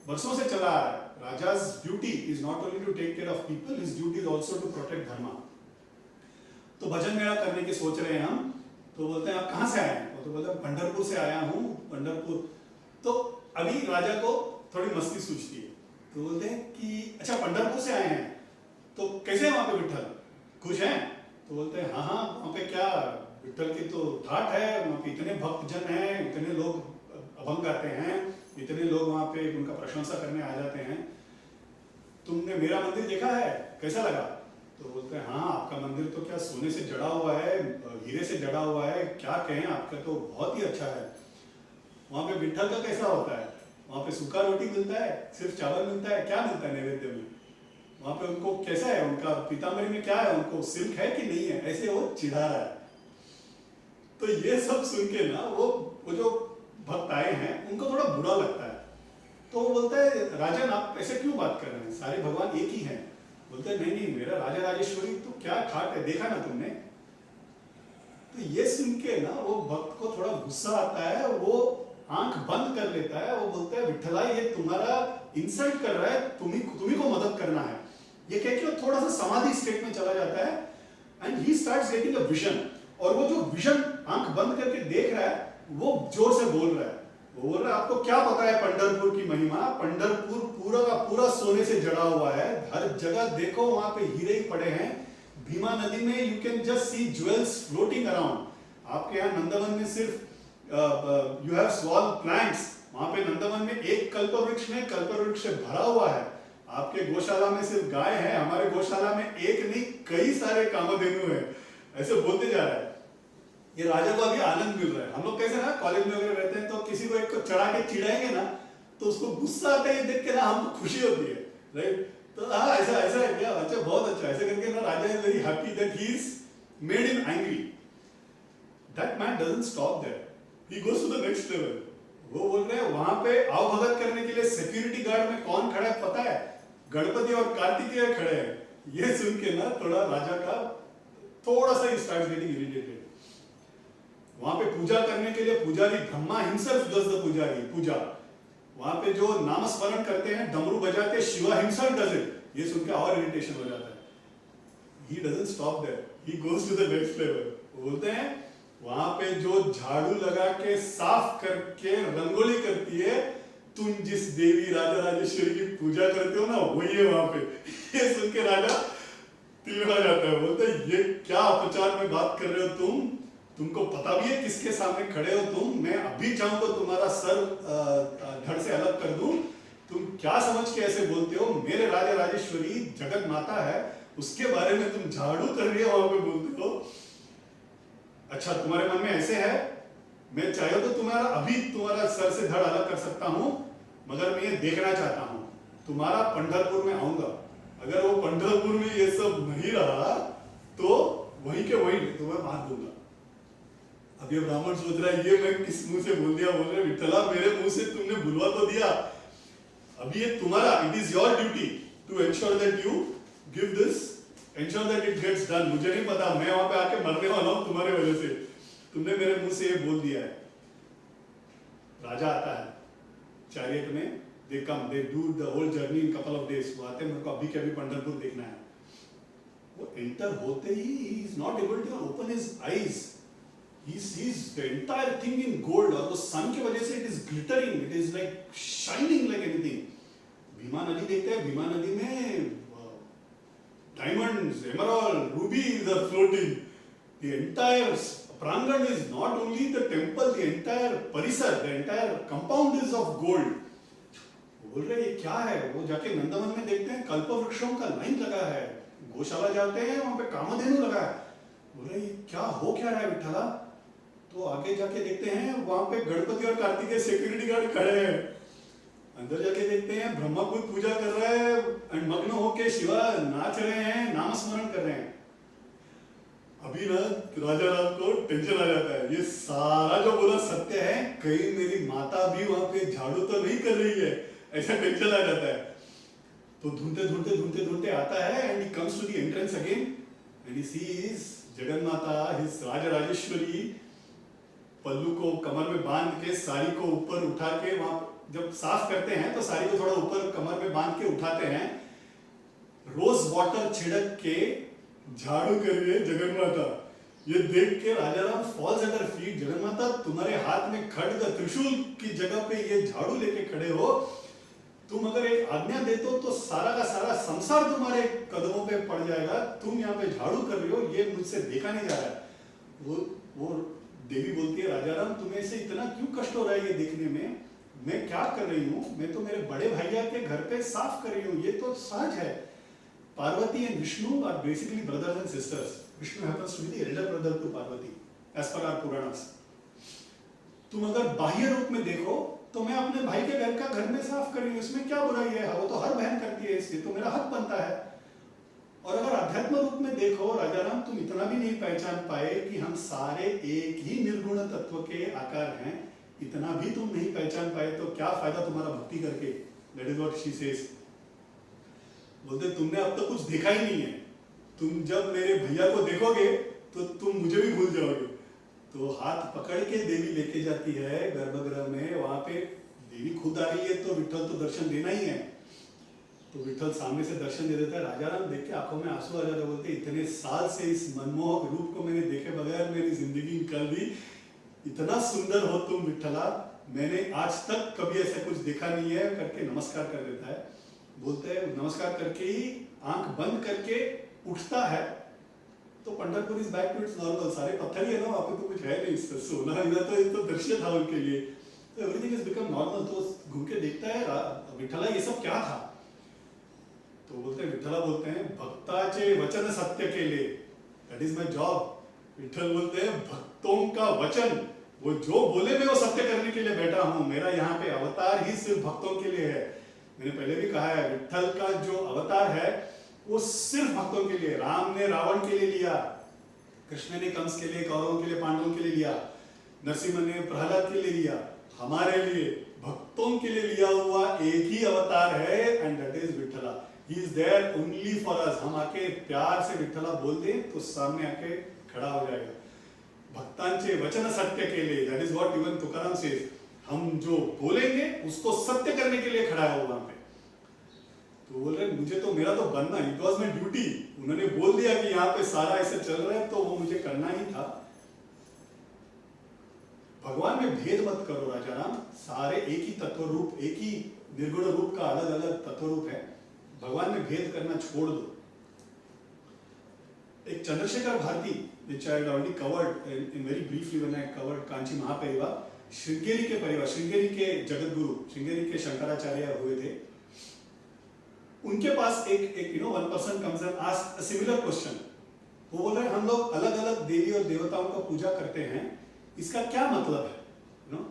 वर्षों से चला आ रहा है. Raja's duty is not only to take care of people, his duty is also to protect dharma. तो भजन मेला करने की सोच रहे हैं हम. तो बोलते हैं आप कहाँ से आए हैं, तो बोलते हैं पंढरपुर से आया हूँ. पंढरपुर. तो अभी राजा को थोड़ी मस्ती सूझती है. तो बोलते हैं कि अच्छा पंढरपुर से आए हैं, तो कैसे है वहां पे विठल, खुश हैं. तो बोलते हैं हाँ वहां पे क्या, विठल की तो ठाट है, वहां पे इतने भक्तजन हैं, इतने लोग अभंग गाते हैं, इतने लोग वहां पे उनका प्रशंसा करने आ जाते हैं. तुमने मेरा मंदिर देखा है, कैसा लगा. तो बोलते हैं हाँ आपका मंदिर तो क्या सोने से जड़ा हुआ है, हीरे से जड़ा हुआ है, क्या कहें, आपका तो बहुत ही अच्छा है. वहां पे विठल का कैसा होता है, वहां पे सूखा रोटी मिलता है, सिर्फ चावल मिलता है, क्या मिलता है नैवेद्य में. वहां पे उनको कैसा है, उनका पीताम्बरी में क्या है, उनको सिल्क है कि नहीं है, ऐसे वो चिढ़ा रहा है। तो ये सब सुन के ना वो जो भक्त आए हैं उनको थोड़ा बुरा लगता है। तो वो बोलता है राजन आप ऐसे क्यों बात कर रहे हैं, सारे भगवान एक ही हैं। बोलते हैं नहीं नहीं, मेरा राजा राजेश्वरी तो क्या ठाट है, देखा ना तुमने। तो ये सुन के ना वो भक्त को थोड़ा गुस्सा आता है, वो आंख बंद कर लेता है, वो बोलता है विठला ये तुम्हारा इंसल्ट कर रहा है, तुम्ही को मदद करना है। ये कह के वो थोड़ा सा समाधि स्टेट में चला जाता है and he starts getting a vision. और वो जो विजन आंख बंद करके देख रहा है वो जोर से बोल रहा है, वो बोल रहा है आपको क्या पता है पंढरपुर की महिमा, पंढरपुर पूरा का पूरा सोने से जड़ा हुआ है, हर जगह देखो वहां पे हीरे ही पड़े हैं, भीमा नदी में you can just see jewels floating around. आपके यहाँ नंदवन में सिर्फ यू हैव स्मॉल प्लांट्स, वहां पे नंदवन में एक कल्पवृक्ष में कल्पवृक्ष से भरा हुआ है। आपके गौशाला में सिर्फ गाय है, हमारे गौशाला में एक नहीं कई सारे कामधेनु है। ऐसे बोलते जा रहा है। ये राजा को अभी आनंद मिल रहा है। हम लोग कैसे ना कॉलेज में वगैरह रहते हैं तो किसी को एक को चढ़ा के चिढ़ाएंगे ना तो उसको गुस्सा आता है, देख के ना हमको खुशी होती है, राइट। तो हाँ ऐसा ऐसा है क्या, अच्छा बहुत अच्छा, ऐसे करके ना raja is very happy that he is made him angry. That man doesn't stop there, he goes to the next level. वो बोल रहे हैं वहां पे आओ भगत करने के लिए सिक्योरिटी गार्ड में कौन खड़ा है पता है, गणपति और कार्तिकेय खड़े हैं। ये सुन के ना थोड़ा राजा का थोड़ा सा स्टार्ट गेटिंग इरिटेटेड। वहां पे पूजा करने के लिए पुजारी ब्रह्मा हिमसेल्फ डज द पुजारी पूजा, वहां पे जो नाम स्मरण करते हैं डमरू बजाते शिवा हिमसेल्फ डज इट। ये सुन के और इरिटेशन हो जाता है। He doesn't stop there, he goes to the next level. बोलते हैं वहां पे जो झाड़ू लगा के साफ करके रंगोली करती है, तुम जिस देवी राजा राजेश्वरी की पूजा करते हो ना वही है वहां पे। ये सुन के राजा तिलमिला जाता है, बोलते हैं ये क्या अपचार में बात कर रहे हो तुम, तुमको पता भी है किसके सामने खड़े हो तुम, मैं अभी चाहूं तो तुम्हारा सर धड़ से अलग कर दूं, तुम क्या समझ के ऐसे बोलते हो, मेरे राजा राजेश्वरी जगत माता है उसके बारे में तुम झाड़ू कर रही हो वहां पे बोलते हो। अच्छा तुम्हारे मन में ऐसे है, मैं चाहे तो तुम्हारा सर से धड़ अलग कर सकता हूं, मगर मैं ये देखना चाहता हूं तुम्हारा पंढरपुर में आऊंगा, अगर वो पंढरपुर में ये सब नहीं रहा तो वहीं के वहीं तुम्हें मार दूंगा। अब ये ब्राह्मण सोच रहा है ये मैं किस मुंह से बोल दिया, बोल रहे विठला मेरे मुंह से तुमने बुलवा तो दिया, अभी ये तुम्हारा, it is your duty to ensure that you give this, ensure that it gets done. मुझे नहीं पता, मैं वहां पे आके मरने वाला हूं तुम्हारे वजह से, तुमने मेरे मुंह से ये बोल दिया है। राजा आता है चैरियट में, they come, they do the whole journey in couple of days. वो आते हैं, मेरे को अभी के अभी पंढरपुर देखना है। वो एंटर होते ही he is not able to open his eyes, he sees the entire thing in gold, और वो सन की वजह से it is glittering, it is like shining like anything। Bhima नदी देखते हैं, भीमा नदी में diamonds, emerald, rubies are floating, the entire प्रांगण is not only the temple, the entire परिसर, the entire compound is of gold। बोल रहे ये क्या है, वो जाके नंदवन में देखते हैं कल्प वृक्षों का लाइन लगा है, गौशाला जाते हैं वहां पे कामधेनु लगा है। बोल रहे ये क्या हो क्या रहा है विठला। तो आगे जाके देखते हैं वहां पे गणपति और कार्तिकेय सिक्योरिटी गार्ड खड़े हैं। अंदर जाके देखते हैं ब्रह्मा खुद पूजा कर रहा है एंड मग्न होके शिवा नाच रहे हैं, नाम स्मरण कर रहे हैं। अभी ना राजा राम को टेंशन आ जाता है, ये सारा जो बोला सत्य है, कहीं मेरी माता भी वहां पे झाड़ू तो नहीं कर रही है, ऐसा टेंशन आ जाता है। तो ढूंढते ढूंढते ढूंढते ढूंढते आता है and he comes to the entrance again and he sees Jaganmata, his Raja Rajeshwari, पल्लू को कमर में बांध के साड़ी को ऊपर उठा के, वहां जब साफ करते हैं तो साड़ी को थोड़ा ऊपर कमर में बांध के उठाते हैं, रोज वाटर छिड़क के झाड़ू कर रही है जगन्माता। ये देख के Raja Ram falls at her feet, Jaganmata तुम्हारे हाथ में खड्ग त्रिशूल की जगह पे ये झाड़ू लेके खड़े हो, तुम अगर एक आज्ञा दे तो सारा का सारा संसार तुम्हारे कदमों पे पड़ जाएगा, तुम यहाँ पे झाड़ू कर रही हो, ये मुझसे देखा नहीं जा रहा है। वो देवी बोलती है राजा राम तुम्हें से इतना क्यों कष्ट हो रहा है ये देखने में, मैं क्या कर रही हूँ, मैं तो मेरे बड़े भैया के घर पे साफ कर रही हूँ, ये तो सहज है। Parvati and Vishnu are basically brothers and sisters, Vishnu happens to be the elder brother to Parvati as per our Puranas. तुम अगर बाह्य रूप में देखो तो मैं अपने भाई के घर का घर में साफ कर रही हूँ, इसमें क्या बुराई है, वो तो हर बहन करती है, इसलिए तो मेरा हक बनता है। और अगर अध्यात्म रूप में देखो राजाराम, तुम इतना भी नहीं पहचान पाए कि हम सारे एक ही निर्गुण तत्व के आकार हैं, इतना भी तुम नहीं पहचान पाए तो क्या फायदा तुम्हारा भक्ति करके। That is what she says. बोलते तुमने अब तक कुछ देखा ही नहीं है, तुम जब मेरे भैया को देखोगे तो तुम मुझे भी भूल जाओगे। तो हाथ पकड़ के देवी लेके जाती है गर्भगृह में, वहां पे देवी खुद आ रही है तो विठल तो दर्शन देना ही है। तो विठल सामने से दर्शन दे देता है। राजाराम देख के आंखों में आंसू आ जाते, बोलते इतने साल से इस मनमोहक रूप को मैंने देखे बगैर मेरी जिंदगी निकाल दी, इतना सुंदर हो तुम विठला, मैंने आज तक कभी ऐसा कुछ देखा नहीं है, करके नमस्कार कर देता है। बोलते हैं नमस्कार करके ही आंख बंद करके उठता है तो Pandharpur is back to its normal. सारे पत्थर ही है ना वहां पे, तो कुछ है नहीं, सोना तो तो दृश्य था उनके लिए, तो एवरीथिंग इज बिकम नॉर्मल। तो घूम के देखता है विठला ये सब क्या था। तो बोलते हैं विठला बोलते हैं भक्ताचे वचन सत्य केले, that is my job. Vithal बोलते हैं भक्तों का वचन, वो जो बोले मैं वो सत्य करने के लिए बैठा हूं, मेरा यहाँ पे अवतार ही सिर्फ भक्तों के लिए है। मैंने पहले भी कहा है विठल का जो अवतार है वो सिर्फ भक्तों के लिए। राम ने रावण के लिए लिया, कृष्ण ने कंस के लिए, कौरवों के लिए, पांडवों के लिए लिया, नरसिंह ने प्रहलाद के लिए लिया, हमारे लिए भक्तों के लिए लिया हुआ एक ही अवतार है, and that is Vithala. He is there only for us. हम आके प्यार से विठला बोल दें तो सामने आके खड़ा हो जाएगा। भक्तांचे वचन सत्य के लिए, that is what even Tukaram says. हम जो बोलेंगे उसको सत्य करने के लिए खड़ा है वहां पे। तो बोल रहे मुझे तो मेरा तो बनना, इट वॉज माई ड्यूटी। उन्होंने बोल दिया कि यहाँ पे सारा ऐसे चल रहा है तो वो मुझे करना ही था। भगवान में भेद मत करो राजाराम, सारे एक ही तत्व रूप, एक ही निर्गुण रूप का अलग अलग तत्व रूप है। भगवान में भेद करना छोड़ दो। एक Chandrashekhar Bharti, which I had already covered in very briefly when I covered Kanchi महापरिवा, Sringeri के परिवार, श्रृंगेरी के जगत गुरु, श्रृंगेरी के शंकराचार्य हुए थे। उनके पास एक you know one person comes and asked a similar question. वो बोल रहे हम लोग अलग अलग देवी और देवताओं का पूजा करते हैं, इसका क्या मतलब है? You know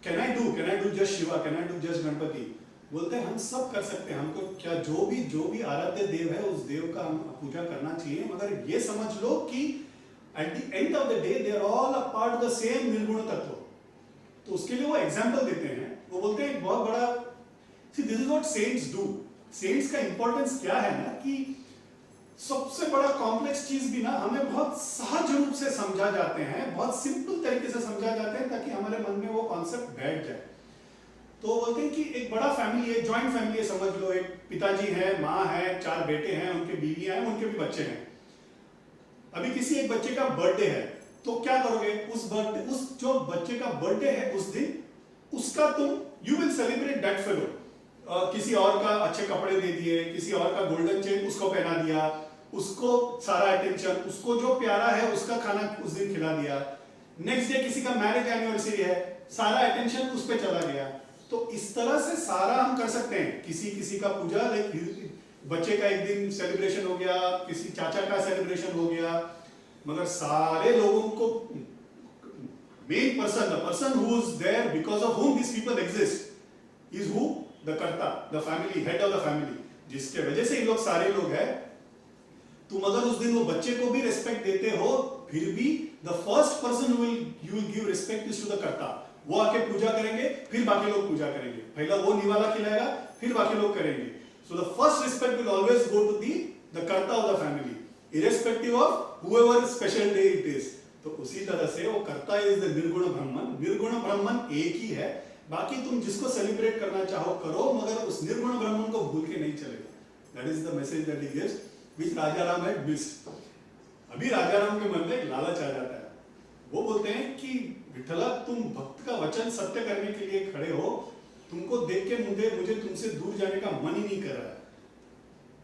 can I do just Shiva, can I do just Ganpati? बोलते हैं हम सब कर सकते हैं, हमको क्या जो भी आराध्य देव है उस देव का हम पूजा करना चाहिए, मगर ये समझ लो कि at the end of the day they are all a part of the same nirguna tattva. तो उसके लिए वो एग्जाम्पल देते हैं। वो बोलते हैं बहुत बड़ा, see this is what saints do. Saints का इंपॉर्टेंस क्या है ना कि सबसे बड़ा कॉम्प्लेक्स चीज भी ना हमें बहुत सहज रूप से समझा जाते हैं, बहुत सिंपल तरीके से समझा जाते हैं ताकि हमारे मन में वो कॉन्सेप्ट बैठ जाए। तो बोलते हैं कि एक बड़ा फैमिली है, जॉइंट फैमिली है, समझ लो एक पिताजी है, माँ है, 4 बेटे हैं, उनके बीवियां हैं, उनके भी बच्चे हैं। अभी किसी एक बच्चे का बर्थडे है तो क्या करोगे? उस जो बच्चे का बर्थडे है उस दिन उसका तुम you will celebrate that fellow. किसी और का अच्छे कपड़े दे दिए, किसी और का गोल्डन चेन उसको पहना दिया, उसको सारा अटेंशन, उसको जो प्यारा है उसका खाना उस दिन खिला दिया। नेक्स्ट डे किसी का मैरिज एनिवर्सरी है, सारा अटेंशन उस पर चला गया। तो इस तरह से सारा हम कर सकते हैं। किसी का पूजा, लाइक बच्चे का एक दिन सेलिब्रेशन हो गया, किसी चाचा का सेलिब्रेशन हो गया, मगर सारे लोगों को main person, the person who is there because of whom these people exist is who? The कर्ता, the family, head of the family, जिसके वजह से ये लोग सारे लोग हैं। तुम अगर उस दिन वो बच्चे को भी रिस्पेक्ट देते हो, फिर भी the first person who you will give respect is to the कर्ता। वो आके पूजा करेंगे, फिर बाकी लोग पूजा करेंगे। पहला वो निवाला खिलाएगा, फिर बाकी लोग करेंगे। So the first respect will always go to the कर्ता of the family, irrespective of whoever special day it is। तो उसी तरह से वो कर्ता is the निर्गुण ब्रह्मन। निर्गुण ब्रह्मन एक ही है, बाकी तुम जिसको सेलिब्रेट करना चाहो करो, मगर उस निर्गुण ब्रह्मन को भूल के नहीं चलेगा। That is the message that he gives, which Rajaram had missed. अभी राजाराम के मन में एक लालच आ जाता है। वो बोलते हैं कि विठला तुम भक्त का वचन सत्य करने के लिए खड़े हो, तुमको देख के मुझे तुमसे दूर जाने का मन ही नहीं कर रहा है।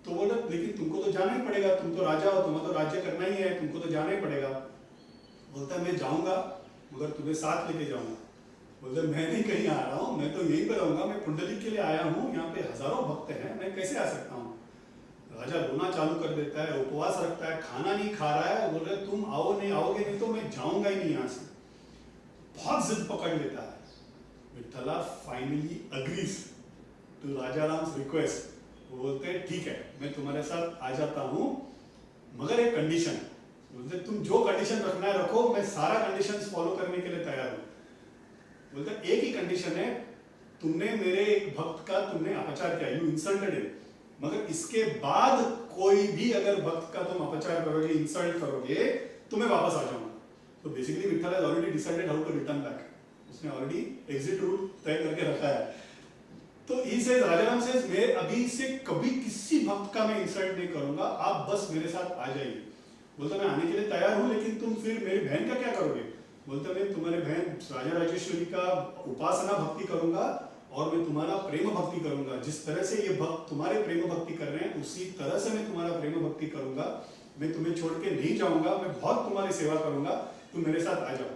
तो बोला लेकिन तुमको तो जाना ही पड़ेगा, तुम तो राजा हो, तुम्हें तो राज्य करना ही है, तुमको तो जाना ही पड़ेगा। बोलता है मैं जाऊंगा मगर तुम्हें साथ लेके जाऊंगा। बोलते मैं नहीं कहीं आ रहा हूँ, मैं तो यहीं पर रहूंगा, मैं पुंडलिक के लिए आया हूँ, यहाँ पे हजारों भक्त हैं, मैं कैसे आ सकता हूँ? राजा रोना चालू कर देता है, उपवास रखता है, खाना नहीं खा रहा है। बोल रहे तुम आओगे नहीं तो मैं जाऊंगा ही नहीं यहाँ से। बहुत जिद पकड़ लेता है। Vithala finally agrees to Rajaram's request. वो बोलते हैं ठीक है मैं तुम्हारे साथ आ जाता हूँ, मगर एक कंडीशन। बोलते तुम जो कंडीशन रखना है रखो, मैं सारा कंडीशंस फॉलो करने के लिए तैयार हूँ। बोलते एक ही कंडीशन है, तुमने मेरे एक भक्त का तुमने अपचार किया, यू इंसल्टेड हिम, मगर इसके बाद कोई भी अगर भक्त का तुम अपचार करोगे, इंसल्ट करोगे, तो मैं वापस आ जाऊंगा। तो basically Vithal has already decided how to return back, उसने ऑलरेडी एग्जिट रूट तय करके रखा है। तो ही सेज, राजाराम सेज, मैं अभी से कभी किसी भक्त का मैं इंसल्ट नहीं करूंगा, आप बस मेरे साथ आ जाइए। बोलता मैं आने के लिए तैयार हूं, लेकिन तुम फिर मेरी बहन का क्या करोगे? बोलता मैं तुम्हारे बहन राजा राजेश्वरी का उपासना भक्ति करूंगा और मैं तुम्हारा प्रेम भक्ति करूंगा। जिस तरह से ये भक्त तुम्हारे प्रेम भक्ति कर रहे हैं, उसी तरह से मैं तुम्हारा प्रेम भक्ति करूंगा। मैं तुम्हें छोड़ के नहीं जाऊंगा, मैं बहुत तुम्हारी सेवा करूंगा, तुम मेरे साथ आ जाओ।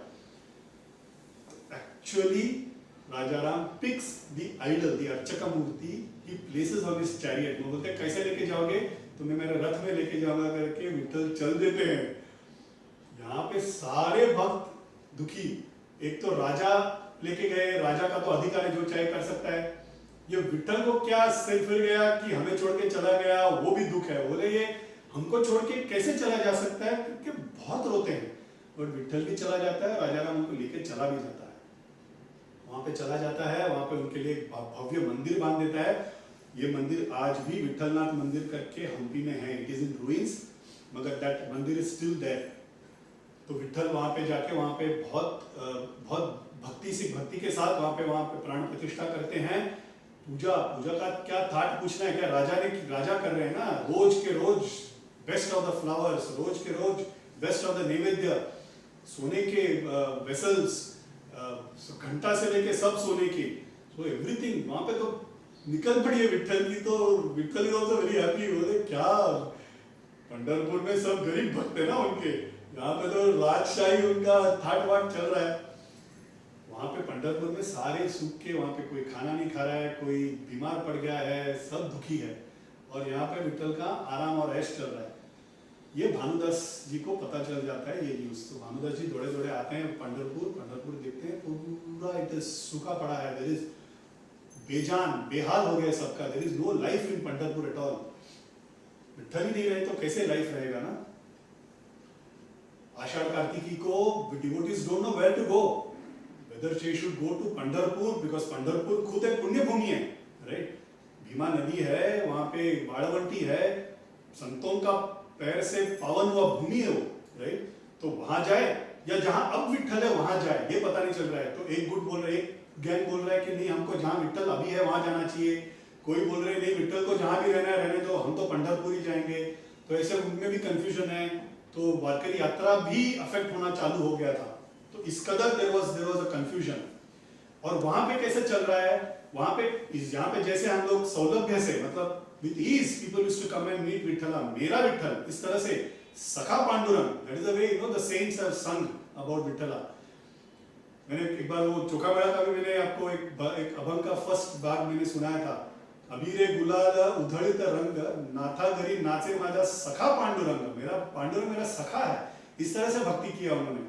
Actually Rajaram picks the idol, the archaka murti, he places on his chariot. वो बोलते कैसे लेके जाओगे? तुम्हें मेरे रथ में लेके जाऊंगा करके विठल चल देते हैं। यहाँ पे सारे भक्त दुखी, एक तो राजा लेके गए, राजा का तो अधिकार है, जो चाहे कर सकता है। ये विठल को क्या सिर फिर गया कि हमें छोड़ के चला गया, वो भी दुख है। बोले ये हमको छोड़ के कैसे चला जा सकता है, क्योंकि बहुत रोते हैं। और विठल भी चला जाता है, राजाराम उनको लेके चला भी जाता है। वहां पे चला जाता है, वहां पे उनके लिए एक भव्य मंदिर बांध देता है। ये मंदिर आज भी विठलनाथ मंदिर करके हम्पी में है, इट इज इन रूइंस, मगर दैट मंदिर इज स्टिल देयर। तो विठल वहां पे जाके वहां पे बहुत भक्ति के साथ वहां पे प्राण प्रतिष्ठा करते हैं। पूजा का क्या थाट पूछना है क्या? राजा कर रहे हैं ना, रोज के रोज बेस्ट ऑफ द फ्लावर्स, रोज के रोज बेस्ट ऑफ द नैवेद्य, सोने के वेसल्स, घंटा से लेके सब सोने की, सो एवरीथिंग। वहां पे तो निकल पड़ी है विठल की, तो Vithal is also very happy. बोले क्या पंढरपुर में सब गरीब भक्त है ना उनके, यहाँ पे तो राजशाही उनका ठाट वाट चल रहा है। वहां पे पंढरपुर में सारे सूख के, वहां पे कोई खाना नहीं खा रहा है, कोई बीमार पड़ गया है, सब दुखी है, और यहाँ पे विठल का आराम और ऐश चल रहा है। ये भानुदास जी को पता चल जाता है ये न्यूज। तो भानुदास जी दौड़े दौड़े आते हैं पंढरपुर देखते हैं, पूरा इट सूखा पड़ा है, देयर इज बेजान बेहाल हो गया सबका, there is no life in Pandharpur at all. Vithal ही नहीं रहे तो कैसे लाइफ रहेगा ना। आषाढ़ कार्तिकी को devotees don't know where to go, whether they should go to Pandharpur, because Pandharpur खुद एक पुण्य भूमि है, राइट। भीमा नदी है, वहां पे बाड़वंटी है, संतों का पैर से पावन हुआ भूमि है वो, राइट। तो वहां जाए या जहां अब विठल है वहां जाए, ये पता नहीं चल रहा है। तो एक गुट बोल रहे, एक गैंग बोल रहा है कि नहीं हमको जहां विठल अभी है वहां जाना चाहिए, कोई बोल रहे नहीं विठल को जहां भी रहना है रहने दो, हम तो पंढरपुर ही जाएंगे। तो ऐसे उनमें भी कंफ्यूजन है। तो वारकरी यात्रा भी अफेक्ट होना चालू हो गया था। तो इस कदर देयर वाज अ कंफ्यूजन। और वहां पे कैसे चल रहा है, वहां पे यहाँ पे जैसे हम लोग सौलभ्य से, मतलब with ease people used to come and meet Vithala, मेरा विठल, इस तरह से सखा Pandurang, that is the way the saints have sung about Vithala। मैंने एक बार वो चोखा मेला का भी मैंने आपको एक अभंग का फर्स्ट भाग मैंने सुनाया था। अबीरे गुलाल उधळित रंग, नाथा घरी नाचे माझा सखा पांडुरंग, मेरा पांडुरंग मेरा सखा है। इस तरह से भक्ति किया उन्होंने।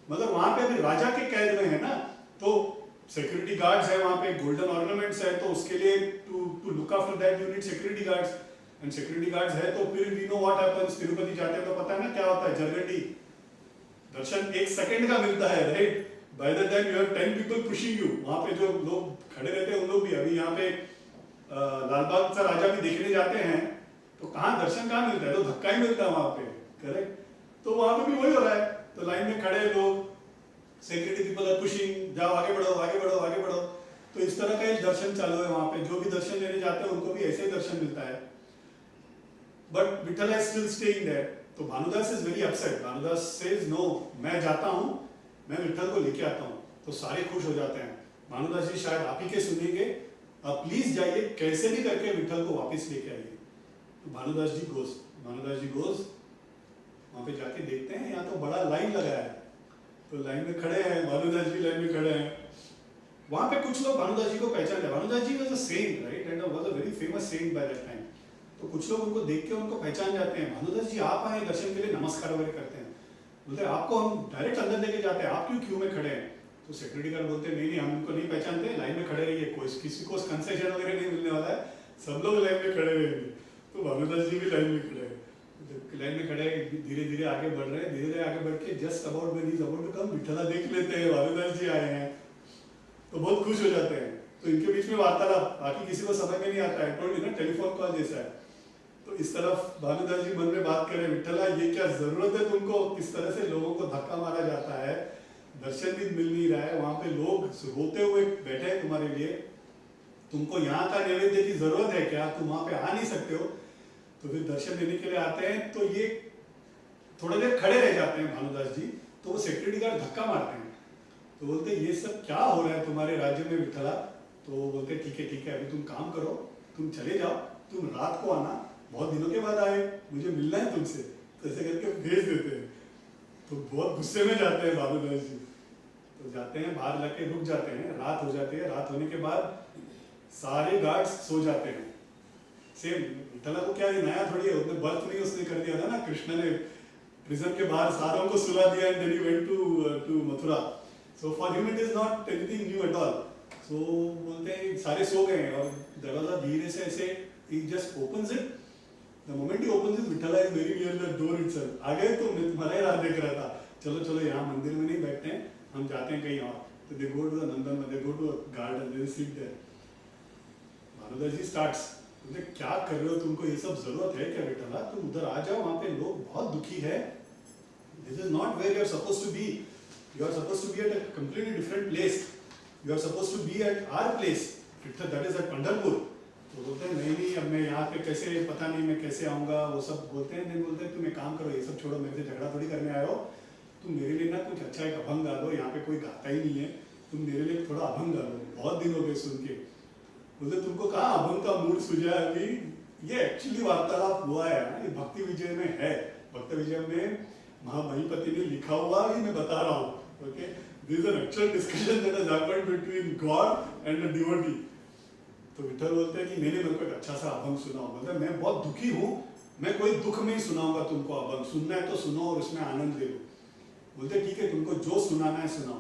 मतलब वहां पे अभी राजा के कैद में है ना, तो सिक्योरिटी गार्ड्स है वहां पे, गोल्डन ऑर्नामेंट्स है, तो उसके लिए to look after that you need security guards, and security guards है तो फिर we know what happens. Tirupati जाते हैं तो पता है ना क्या होता है, जरगंडी दर्शन 1 सेकंड का मिलता है, right. By the time you have 10 people pushing you, वहां पे जो लोग खड़े रहते हैं उन लोग भी। अभी यहाँ पे लालबाग का राजा भी देखने जाते हैं तो कहाँ दर्शन कहाँ मिलता है, तो धक्का ही मिलता है वहां पे, करेक्ट। तो वहां पे भी वही हो रहा है, तो लाइन में खड़े लोग, सिक्योरिटी पीपल आर पुशिंग, जाओ आगे बढ़ो आगे बढ़ो आगे बढ़ो। तो इस तरह का एक दर्शन चालू है वहां पे। जो भी दर्शन लेने जाते हैं उनको भी ऐसे ही दर्शन मिलता है। But Vithal is still staying there। तो Bhanudas is very upset. Bhanudas says no, मैं जाता हूं, मैं विठल को लेके आता हूं। तो सारे खुश हो जाते हैं। भानुदास जी शायद आप ही के सुनेंगे, आप प्लीज जाइए, कैसे भी करके विठल को वापस लेके आइए। तो भानुदास जी गोज वहां पे जाके देखते हैं यहाँ तो बड़ा लाइन लगा है, तो लाइन में खड़े हैं, भानुदास जी लाइन में खड़े हैं। वहां पे कुछ लोग भानुदास जी को पहचानते हैं। Bhanudas ji was a saint, right, and was a very famous saint by that time. तो कुछ लोग उनको देख के उनको पहचान जाते हैं। भानुदास जी आप आए दर्शन के लिए, नमस्कार वगैरह करते हैं। बोलते आपको हम डायरेक्ट अंदर लेके जाते हैं, आप क्यों क्यू में खड़े हैं? तो सिक्योरिटी गार्ड बोलते हैं नहीं हम उनको नहीं पहचानते, लाइन में खड़े रहिए, कोई किसी को कंसेशन वगैरह नहीं मिलने वाला है, सब लोग लाइन में खड़े रहेंगे, तो भानुदास जी भी लाइन में खड़े हैं, लाइन में खड़े धीरे धीरे आगे बढ़ रहे हैं, धीरे धीरे आगे बढ़ के just about when he is about to come, Vithala देख लेते हैं भानुदास जी आए हैं, तो बहुत खुश हो जाते हैं। तो इनके बीच में वार्तालाप, बाकी किसी को समझ में नहीं आता है, टोल्ड ना टेलीफोन कॉल जैसा है। तो इस तरफ भानुदास जी मन में बात करें, विठला ये क्या जरूरत है तुमको, किस तरह से लोगों को धक्का मारा जाता है, दर्शन भी मिल नहीं रहा है, वहां पे लोग रोते हुए बैठे हैं तुम्हारे लिए, तुमको यहाँ का नैवेद्य की जरूरत है क्या, तुम वहां पे आ नहीं सकते हो। तो फिर दर्शन देने के लिए आते हैं, तो ये थोड़ी देर खड़े रह जाते हैं भानुदास जी, तो वो सिक्योरिटी गार्ड धक्का मारते हैं, तो बोलते ये सब क्या हो रहा है तुम्हारे राज्य में विठला। तो बोलते ठीक है अभी तुम काम करो, तुम चले जाओ, तुम रात को आना, बहुत दिनों के बाद आए, मुझे मिलना है तुमसे, तो ऐसे करके भेज देते हैं। तो बहुत गुस्से में जाते हैं भानुदास जी, तो जाते हैं बाहर जाके रुक जाते हैं, रात हो जाती है, रात होने के बाद सारे गार्ड्स सो जाते हैं। सेम विठला को क्या ये नया थोड़ी है, उसने बर्थ नहीं उसने कर दिया था ना, कृष्ण ने प्रिजन के बाहर सारों को सुला दिया and then he went to Mathura, so for him it is not anything new at all. So बोलते हैं सारे सो गए हैं और दरवाजा धीरे से ऐसे ही just opens it, the moment he opens it Vithala is very near the door itself, आ गए तो मैं तुम्हारा ही राह देख रहा था, चलो चलो यहाँ मंदिर में नहीं बैठते हैं, हम जाते हैं कहीं और। तो they go to the Nandan, they go to a garden, they sit there. Bhanudas ji starts, बोलते क्या कर रहे हो, तुमको ये सब जरूरत है क्या विठला, तुम उधर आ जाओ, वहां पे लोग बहुत दुखी है, this is not where you are supposed to be, you are supposed to be at a completely different place, you are supposed to be at our place, that is at Pandharpur. तो बोलते हैं नहीं अब मैं यहाँ पे कैसे, पता नहीं मैं कैसे आऊंगा, वो सब बोलते हैं। नहीं बोलते तुम एक काम करो, ये सब छोड़ो, मेरे से झगड़ा थोड़ी करने आए हो, तुम मेरे लिए ना कुछ अच्छा एक अभंग गा दो, यहाँ पे कोई गाता ही नहीं है, तुम मेरे लिए थोड़ा अभंग गा दो, बहुत दिन हो गए सुन के। बोलते तुमको कहाँ अभंग का मूड सूझा है अभी, ये एक्चुअली वार्तालाप हुआ है ना, ये भक्ति विजय में है, भक्ति विजय में महामहिपति ने लिखा हुआ ही मैं बता रहा हूँ, okay, this is an actual discussion that has happened between God and a devotee. तो विठल बोलते हैं कि मैंने मेरे को एक अच्छा सा अभंग सुनाओ, बोलते मैं बहुत दुखी हूँ, मैं कोई दुख में ही सुनाऊंगा तुमको अभंग, सुनना है तो सुनो और उसमें आनंद ले लो। बोलते ठीक है तुमको जो सुनाना है सुनाओ।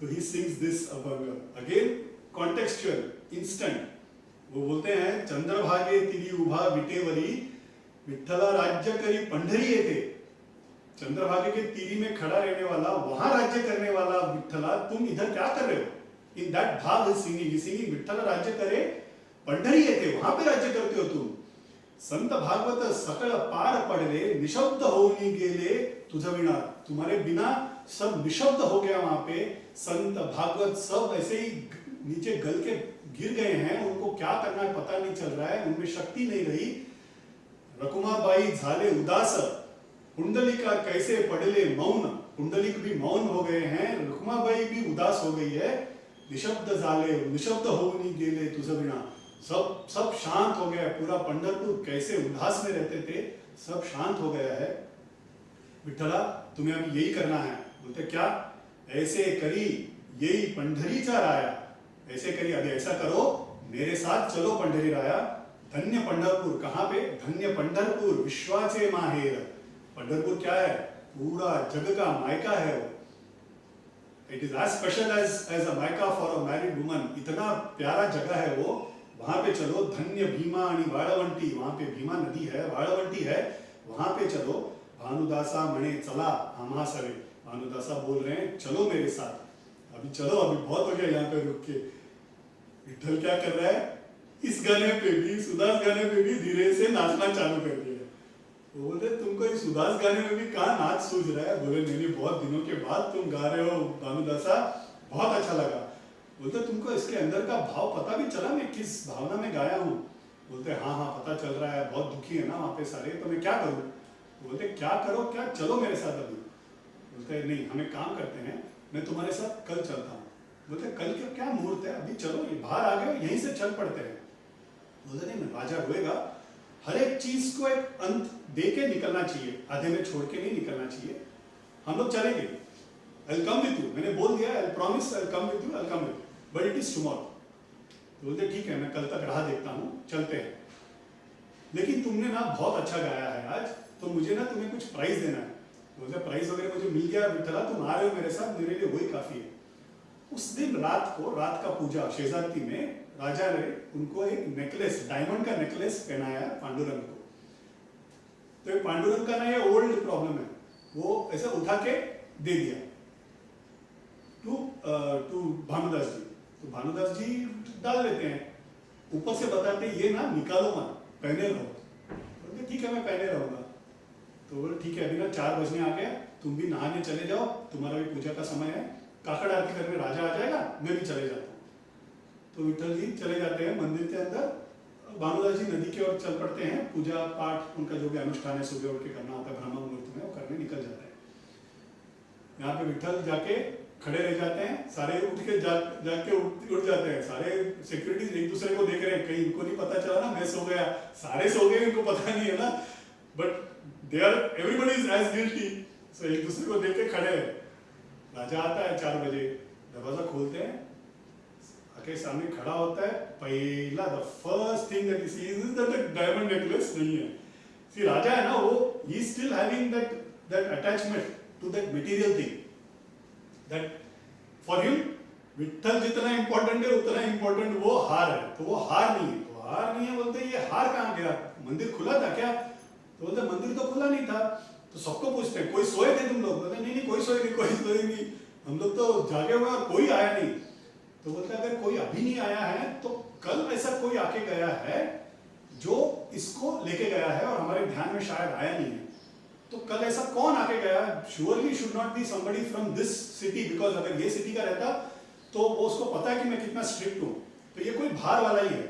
तो he sings this abhang, again contextual, instant. वो बोलते हैं चंद्रभागे तिरी उभा विटेवरी, विठ्ठला राज्य करी पंढरी येथे। चंद्रभागे के तीरी में खड़ा रहने वाला, वहां राज्य करने वाला विठ्ठला, तुम इधर क्या कर रहे हो? इन दैट भाव इज सिंगिंग विठ्ठला राज्य करे पंढरी येथे, वहां पे राज्य करते हो तुम। संत भागवत सकळ पार पडले, निशब्द होऊनी गेले तुझ विना, तुम्हारे बिना सब निशब्द हो गया वहां पे। संत भागवत सब ऐसे ही नीचे गल के गिर गए हैं, उनको क्या करना है पता नहीं चल रहा है, उनमें शक्ति नहीं रही। रकुमाबाई झाले उदास, कुंडलिका कैसे पडले मौन, कुंडलिक भी मौन हो गए हैं, रकुमाबाई भी उदास हो गई है। निशब्द झाले, निशब्द होऊनी गेले तुझ विना, सब शांत हो गया, पूरा पंढरपुर कैसे उदास में रहते थे सब शांत हो गया है। विठ्ठला तुम्हें अभी यही करना है। बोलते क्या? ऐसे करी यही पंढरीचा राया, ऐसे करी, अभी ऐसा करो, मेरे साथ चलो पंढरी राया। धन्य पंढरपुर, कहाँ पे? धन्य पंढरपुर विश्वाचे माहेर। पंढरपुर क्या है? पूरा जग का मायका है वो। It is as special as a maika for a married woman, इतना प्यारा जगह है वो, वहां पे चलो। धन्य भीमा आणि वाळवंटी, वहां पे भीमा नदी है, वाळवंटी है, वहां पे चलो। भानुदासा मणे चला आम्हा सवे, भानुदासा बोल रहे हैं चलो मेरे साथ, अभी चलो, अभी बहुत हो गया यहाँ पे रुक के। विठ्ठल क्या कर रहा है? इस गाने पे भी, सुदास गाने पे भी धीरे से नाचना चालू कर दिया। वो बोलते तुमको इस सुदास गाने में भी कहाँ नाच सूझ रहा है? बोले नहीं, बहुत दिनों के बाद तुम गा रहे हो भानुदासा, बहुत अच्छा लगा। बोलते तुमको इसके अंदर का भाव पता भी चला मैं किस भावना में गाया हूँ? बोलते हाँ हाँ पता चल रहा है, बहुत दुखी है ना वहाँ पे सारे, तो मैं क्या करूँ? बोलते क्या करो क्या, चलो मेरे साथ अभी। बोलते नहीं, हम एक काम करते हैं, मैं तुम्हारे साथ कल चलता हूँ। बोलते कल का क्या मुहूर्त है? अभी चलो, ये बाहर आ गए, यहीं से चल पड़ते हैं। बोलते नहीं, राजा रोएगा, हर एक चीज को एक अंत दे के निकलना चाहिए, आधे में छोड़ के नहीं निकलना चाहिए। हम लोग चलेंगे, I'll come with you, मैंने बोल दिया, I'll promise I'll come with you, I'll come with you, but it is tomorrow। तो बोलते ठीक है, मैं कल तक राह देखता हूँ, चलते हैं। लेकिन तुमने ना बहुत अच्छा गाया है आज, तो मुझे ना तुम्हें कुछ प्राइज देना है। बोलते प्राइज वगैरह मुझे मिल गया विठ्ठला, तुम आ रहे हो मेरे साथ, मेरे लिए वही काफी है। उस दिन रात को, रात का पूजा शेजारती में राजा ने उनको एक नेकलेस, डायमंड का नेकलेस पहनाया पांडुरंग को। तो ये पांडुरंग का ना ये ओल्ड प्रॉब्लम है, वो ऐसे उठा के दे दिया टू भानुदास जी। तो भानुदास जी डाल लेते हैं, ऊपर से बताते ये ना निकालो मत, पहने रहो। बोलते ठीक है मैं पहने रहूंगा। तो बोले ठीक है, अभी ना 4 बजने आ गया, तुम भी नहाने चले जाओ, तुम्हारा भी पूजा का समय है, काकड़ आरती करने राजा आ जाएगा, मैं भी चले जाता हूँ। तो विठल जी चले जाते हैं मंदिर के अंदर, भानुदास जी नदी की ओर चल पड़ते हैं, पूजा पाठ उनका जो भी अनुष्ठान है सुबह उठ के करना होता है ब्रह्म मुहूर्त में, वो करने निकल जाते हैं। यहाँ पे विठल जाके खड़े रह जाते हैं, सारे उठ के जाके उठ जाते हैं, सारे सिक्योरिटी एक दूसरे को देख रहे हैं, कहीं इनको नहीं पता चला ना मैं सो गया, सारे सो गए इनको पता नहीं है ना, but they are everybody is as guilty. सो एक दूसरे को देख के खड़े हैं। राजा आता है 4 बजे, दरवाजा खोलते हैं, आके सामने खड़ा होता है, पहला the first thing that he sees is that diamond necklace नहीं है। सी राजा है ना, वो he is still having that attachment to that material thing, that for him Vitthal जितना इंपॉर्टेंट है उतना इंपॉर्टेंट वो हार है। तो वो हार नहीं है, तो हार नहीं है बोलते ये हार कहाँ गया, मंदिर खुला था क्या? तो बोलते मंदिर तो खुला नहीं था। तो सबको पूछते हैं कोई सोए थे तुम लोग? बोलते नहीं नहीं कोई सोए नहीं, कोई सोए नहीं, हम लोग तो जागे हुए और कोई आया नहीं। तो बोलते अगर कोई अभी नहीं आया है तो कल ऐसा कोई आके गया है जो इसको लेके गया है और हमारे ध्यान में शायद आया नहीं है। तो कल ऐसा कौन आके गया? Surely should not be somebody from this city, because अगर ये सिटी का रहता तो वो उसको पता है कि मैं कितना स्ट्रिक्ट हूँ, तो ये कोई बाहर वाला ही है।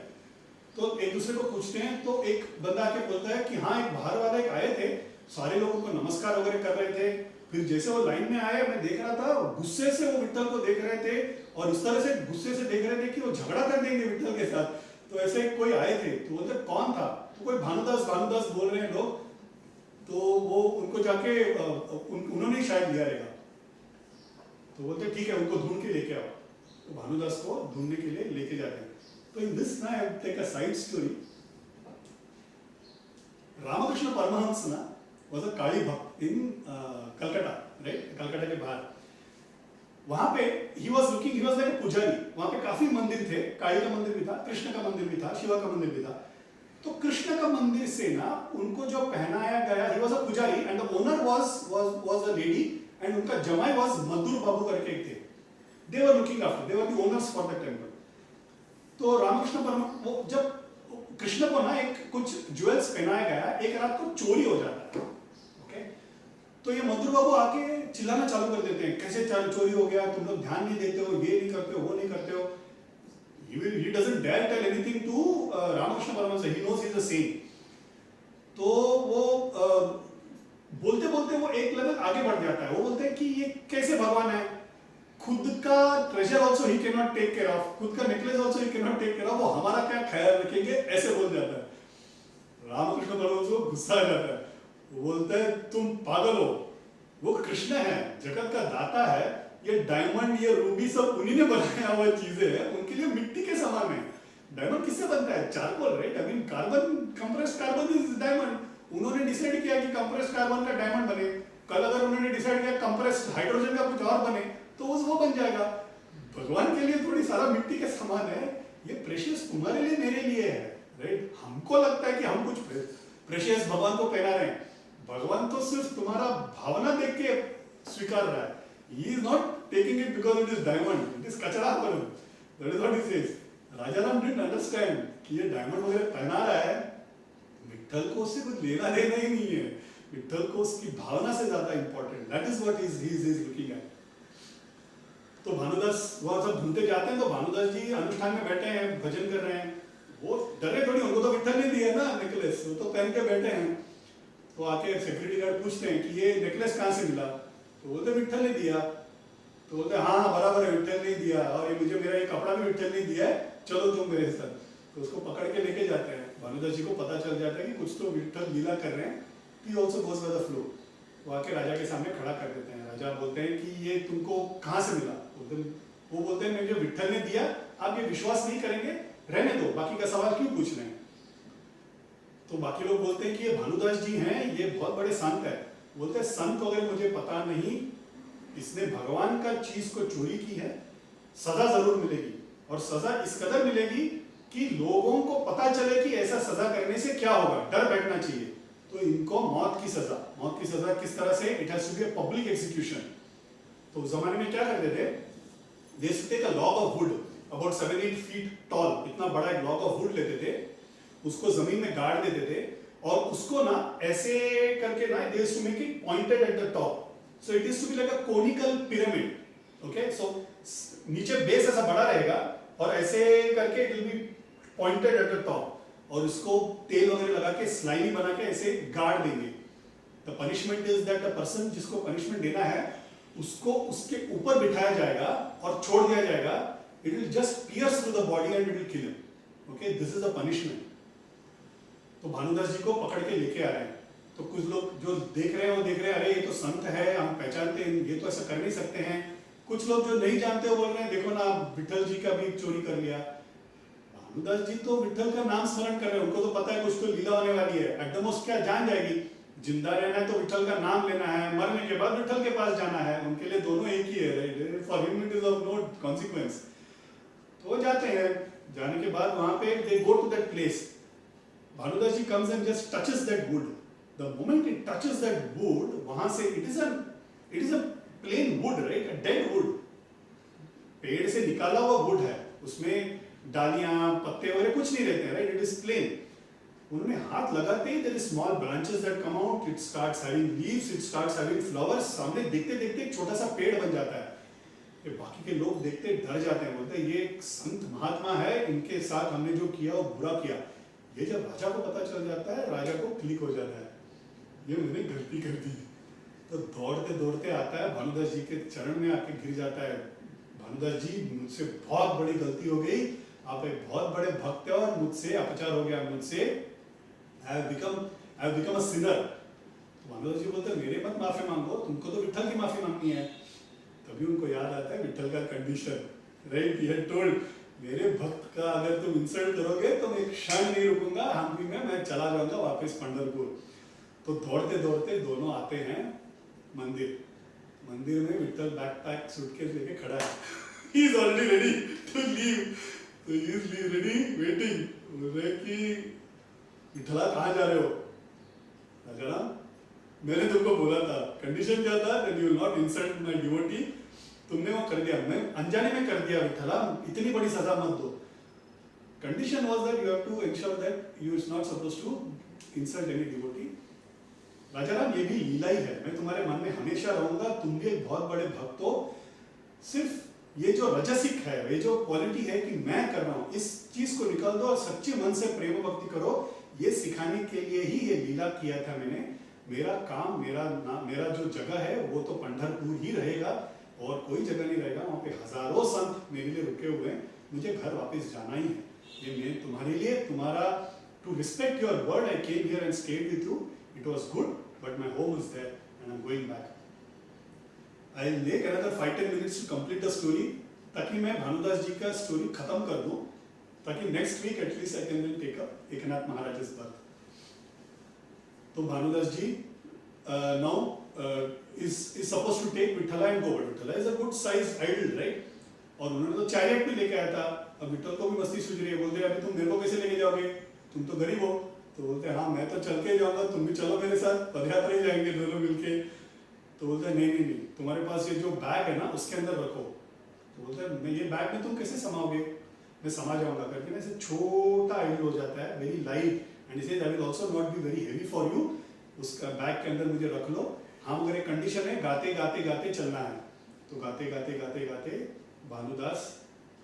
तो एक दूसरे को पूछते हैं, तो एक बंदा आके बोलता है कि हाँ एक बाहर वाला एक आए थे, सारे लोगों को नमस्कार वगैरह कर रहे थे, फिर जैसे वो लाइन में आए मैं देख रहा था गुस्से से वो विठल को देख रहे थे और इस तरह से गुस्से से देख रहे थे कि वो झगड़ा कर देंगे विठल के साथ। तो ऐसे कोई आए थे, तो बोलते कौन था? तो कोई भानुदास बोल रहे हैं लोग। तो वो उनको जाके उन्होंने ही शायद लिया रहेगा। तो बोलते ठीक है उनको ढूंढ के लेके आओ। तो भानुदास को ढूंढने के लिए लेके जाते हैं। तो इन दिस ना I take a side story. Ramakrishna Paramahamsa ना वाज अ काली भक्त इन कलकत्ता, राइट, कलकत्ता के बाहर। वहां पे ही वाज लाइक पुजारी। वहां पे काफी मंदिर थे, काली का मंदिर भी था, कृष्ण का मंदिर भी था, शिवा का मंदिर भी था। तो कृष्ण का मंदिर से ना उनको जो पहनाया गया, ही was a pujari and the owner was a lady and उनका जमाई वाज मधुर बाबू करके एक थे। They were looking after, they were the owners for the temple. तो रामकृष्ण परमहंस वो जब कृष्ण को ना एक कुछ ज्वेल्स पहनाया गया, एक रात को चोरी हो जाता है। ओके, तो ये मधुर बाबू आके चिल्लाना चालू कर देते हैं, कैसे चोरी हो गया, तुम लोग ध्यान नहीं देते हो, ये नहीं करते हो, वो नहीं करते हो। He doesn't dare tell anything to Ramakrishna Paramahansa. He knows he is a saint. तो वो बोलते बोलते वो एक लेवल आगे बढ़ जाता है। वो बोलते हैं कि ये कैसे भगवान है, खुद का treasure also he can not take care of, खुद का necklace also he can not take care of, वो हमारा क्या ख्याल रखेंगे, ऐसे बोल जाता है। रामकृष्ण परमहंस को गुस्सा आ जाता है, वो बोलता है तुम पागल हो, वो कृष्ण है, जगत का दाता है, ये डायमंड ये रूबी सब उन्हीं ने बनाया हुआ चीजें हैं, उनके लिए मिट्टी के समान है। डायमंड किससे बनता है? Charcoal, right, I mean carbon, compressed carbon is diamond. उन्होंने डिसाइड किया कि कंप्रेस्ड कार्बन का डायमंड बने, कल अगर उन्होंने डिसाइड किया कंप्रेस्ड हाइड्रोजन का कुछ और बने तो वो बन जाएगा। भगवान के लिए थोड़ी सारा मिट्टी के समान है, ये प्रेशियस तुम्हारे लिए मेरे लिए है, राइट। हमको लगता है कि हम कुछ प्रेशियस भगवान को पहना रहे हैं, भगवान तो सिर्फ तुम्हारा भावना देख के स्वीकार रहा है। He is not taking it because it is diamond, it is कचरा पर। That is what he says. Raja Ram didn't understand कि ये डायमंड वगैरह पहना रहा है, विठल को उससे कुछ लेना देना ही नहीं है, विठल को उसकी भावना से ज्यादा important, that is what he is looking at। तो भानुदास वहां सब ढूंढते जाते हैं, तो भानुदास जी अनुष्ठान में बैठे हैं, भजन कर रहे हैं, वो डरे थोड़ी, उनको तो विठल ने दिया ना नेकलेस, वो तो पहन के बैठे हैं। तो आके सिक्योरिटी गार्ड पूछते हैं कि ये नेकलेस कहाँ से मिला? तो बोलते विठल ने दिया। तो बोलते हाँ बराबर है, विठल ने दिया, और ये मुझे मेरा ये कपड़ा भी विठल ने दिया है, चलो तुम मेरे साथ। तो उसको पकड़ के लेके जाते हैं। भानुदास जी को पता चल जाता है कि कुछ तो विठल लीला कर रहे हैं, he also goes by the flow. वो आके राजा के सामने खड़ा कर देते हैं। राजा बोलते हैं कि ये तुमको कहाँ से मिला? वो बोलते हैं मुझे विठल ने दिया, आप ये विश्वास नहीं करेंगे, रहने दो, बाकी का सवाल क्यों पूछ रहे हैं? तो बाकी लोग बोलते हैं कि ये भानुदास जी हैं, ये बहुत बड़े संत है। बोलते हैं संत वगैरह मुझे पता नहीं, इसने भगवान का चीज को चोरी की है, सजा जरूर मिलेगी, और सजा इस कदर मिलेगी कि लोगों को पता चले कि ऐसा सजा करने से क्या होगा, डर बैठना चाहिए। तो इनको मौत की सजा किस तरह से, it has to be a public execution. तो उस जमाने में क्या करते थे, they used to take a log of wood about 7-8 feet tall, इतना बड़ा एक लॉग ऑफ वुड लेते थे, उसको जमीन में गाड़ देते थे और उसको ना ऐसे करके ना they used to make it pointed at the top, so it is to be like a conical pyramid, okay. So नीचे बेस ऐसा बड़ा रहेगा और ऐसे करके it will be pointed at the top, और इसको तेल वगैरह लगा के स्लाइमी बना के ऐसे गाड़ देंगे। The punishment is that the person जिसको पनिशमेंट देना है उसको उसके ऊपर बिठाया जाएगा और छोड़ दिया जाएगा, it will just piers through the body and it will kill him, okay, this is the punishment. तो भानुदास जी को पकड़ के लेके आ रहे हैं, तो कुछ लोग जो देख रहे हैं वो देख रहे हैं, अरे ये तो संत है, हम पहचानते हैं, ये तो ऐसा कर नहीं सकते हैं। कुछ लोग जो नहीं जानते वो बोल रहे हैं देखो ना विठल जी का भी चोरी कर लिया। भानुदास जी तो विठल का नाम स्मरण कर रहे हैं, उनको तो पता है कुछ तो लीला होने वाली है, एट द मोस्ट क्या जान जाएगी, जिंदा रहना है तो विठल का नाम लेना है, मरने के बाद विठल के पास जाना है, उनके लिए दोनों एक ही है, right, for him it is of no consequence. तो जाते हैं, जाने के बाद वहां पे they go to that place, Bhanudas ji comes and just touches that wood. The moment it touches that wood, वहां से it is a plain wood, right? A dead wood. पेड़ से निकाला हुआ wood है, उसमें डालियां पत्ते वगैरह कुछ नहीं रहते हैं, right? It is plain. उन्होंने हाथ लगाते ही there is small branches that come out. It starts having leaves. It starts having flowers. सामने देखते देखते एक छोटा सा पेड़ बन जाता है। ये बाकी के लोग देखते डर जाते हैं, बोलते हैं ये एक संत महात्मा है, इनके साथ हमने जो किया वो बुरा किया। ये जब राजा को पता चल जाता है, राजा को क्लिक हो जाता है, ये मैंने गलती कर दी। तो दौड़ते दौड़ते आता है, भानुदास जी के चरण में आके गिर जाता है, भानुदास जी मुझसे बहुत बड़ी गलती हो गई, आप एक बहुत बड़े भक्त हैं और मुझसे अपचार हो गया, मुझसे I have become a sinner। तो भानुदास जी बोलते मेरे मत माफी मांगो, तुमको तो विठल की माफी मांगनी है। तभी उनको याद आता है विठल का condition, right, he had told मेरे भक्त का अगर तुम इंसल्ट करोगे तो मैं एक क्षण नहीं रुकूंगा, हम्पी में मैं चला जाऊंगा वापस पंढरपुर। तो दौड़ते दौड़ते दोनों आते हैं मंदिर में विठल बैकपैक सूटकेस लेके खड़ा है, he is already ready to leave, तो ही इज रेडी वेटिंग, बोल रहे कि विठला कहाँ जा रहे हो? राजा मैंने तुमको बोला था, कंडीशन क्या था, that you will not insult my devotee, तुमने वो कर दिया, मैं अनजाने में कर दिया विठला, इतनी बड़ी सजा मत दो। Condition was that you have to ensure that you is not supposed to insult any devotee. Raja Ram ये भी लीला ही है, मैं तुम्हारे मन में हमेशा रहूंगा, तुम भी एक बहुत बड़े भक्त हो, सिर्फ ये जो रजसिक है, ये जो क्वालिटी है कि मैं कर रहा हूँ, इस चीज को निकाल दो और सच्चे मन से प्रेम भक्ति करो, ये सिखाने के लिए ही ये लीला किया था मैंने। मेरा काम, मेरा जो जगह है वो तो पंढरपुर ही रहेगा और कोई जगह नहीं रहेगा, वहाँ पे हजारों संत मेरे लिए रुके हुए हैं, मुझे घर वापस जाना ही है। ये मैं तुम्हारे लिए, तुम्हारा to respect your word I came here and stayed with you, it was good but my home is there and I am going back. I will take another 5-10 minutes to complete the story, ताकि मैं भानुदास जी का स्टोरी खत्म कर दूं, ताकि next week at least I can take up Eknath Maharaj's birth. तो भानुदास जी now is supposed to take Vithala and go, but Vithala is a good size idol, right? और उन्होंने तो चैरियट भी लेके आया था, अब विठल को भी मस्ती सूझ रही है, बोलते हैं अभी तुम मेरे को कैसे लेके जाओगे, तुम तो गरीब हो। तो बोलते हैं हाँ मैं तो चल के जाऊंगा, तुम भी चलो मेरे साथ, पदयात्रा ही जाएंगे दोनों मिलके। तो बोलते हैं नहीं, तुम्हारे पास ये जो बैग है ना उसके अंदर रखो। तो बोलते हैं मैं ये बैग में तुम कैसे समाओगे? मैं समा जाऊंगा करके ना, ऐसे छोटा आइडल हो जाता है, very light, and he says I will also not be very heavy for you, उसका बैग के अंदर मुझे रख लो। हाँ मगर एक कंडीशन है, गाते गाते गाते चलना है। तो गाते गाते गाते गाते Bhanudas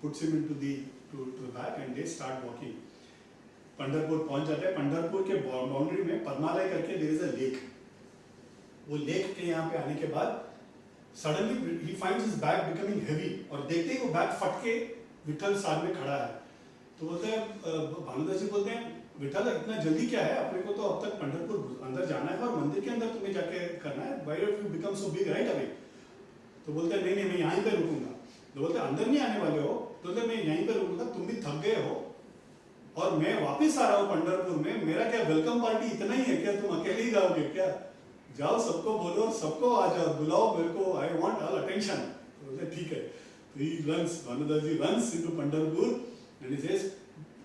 puts him into the bag and they start walking. Pandharpur पहुंच जाते हैं। पंढरपुर के बाउंड्री में पद्मालय करके देयर इज अ लेक। वो लेक के यहाँ पे आने के बाद suddenly he finds his bag becoming heavy, और देखते ही वो बैग फट के विठल साथ में खड़ा है। तो बोलते हैं भानुदास जी बोलते हैं विठल इतना जल्दी क्या है, अपने को तो अब तक पंढरपुर अंदर जाना है और मंदिर के अंदर तुम्हें जाके करना है, why do you become so big right away? तो बोलते हैं नहीं मैं यहीं पे रुकूंगा। तो बोलते अंदर नहीं आने वाले हो? तो बोलते मैं यहीं पे रुकूंगा, तुम भी थक गए हो और मैं वापस आ रहा हूँ पंढरपुर में, मेरा क्या वेलकम पार्टी इतना ही है क्या, तुम अकेले ही जाओगे क्या? जाओ सबको बोलो, सबको आ जाओ, बुलाओ मेरे को, आई वांट ऑल अटेंशन। तो बोलते ठीक है। तो he runs, Bhanudas ji runs into Pandharpur and he says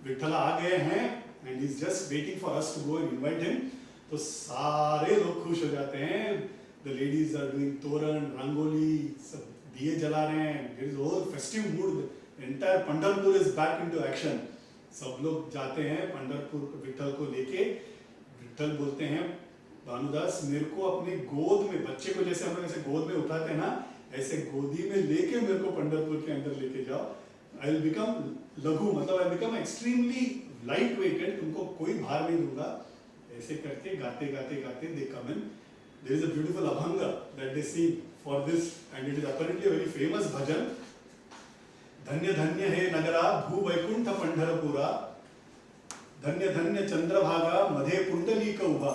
Vitthala आ गए हैं and he's just waiting for us to go and invite him. तो सारे लोग खुश हो जाते हैं. The ladies are doing तोरण, रंगोली, सब दिए जला रहे हैं. There is a whole festive mood. The entire Pandharpur is back into action. सब लोग जाते हैं पंढरपुर विठल को लेके. विठल बोलते हैं भानुदास मेरे को अपने गोद में, बच्चे को जैसे हम लोग ऐसे गोद में उठाते हैं ना, ऐसे गोदी में लेके मेरे को पंढरपुर के अंदर लेके जाओ. आई विल बिकम लघु, मतलब I become extremely light weighted, तुमको कोई भार नहीं दूंगा. ऐसे करके गाते गाते गाते they come in. There is a beautiful abhang that they sing for this and it is apparently a very famous bhajan. धन्य धन्य हे नगरा भू वैकुंठ पंढरपुरा, धन्य धन्य चंद्रभागा मध्ये पुंडलीक उभा,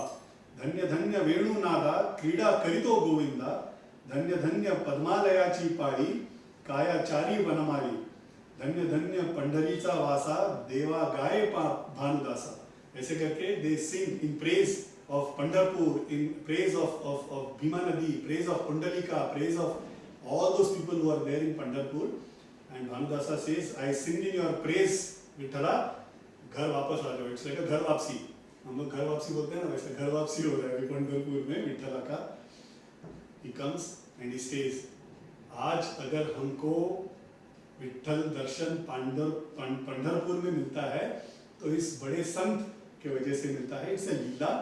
धन्य धन्य वेणुनादा क्रीडा करीतो गोविंदा, धन्य धन्य पद्मालयाची पाळी कायाचारी वनमाली, धन्य धन्य पंढरीचा वासा देवा गाये भानुदासा. ऐसे करके they sing in praise of Pandharpur, in praise of Bhima nadi, praise of Pundalika, praise of all those people who are there in Pandharpur. And Bhanudasa says I sing in your praise Vithala, घर वापस आ जाओ. इट्स लाइक घर वापसी. हम लोग घर वापसी बोलते हैं ना, वैसे घर वापसी हो रहा है पंढरपुर में विठला का. He comes and he says, आज अगर हमको विठल दर्शन पंढरपुर में मिलता है तो इस बड़े संत के वजह से मिलता है. It's a leela.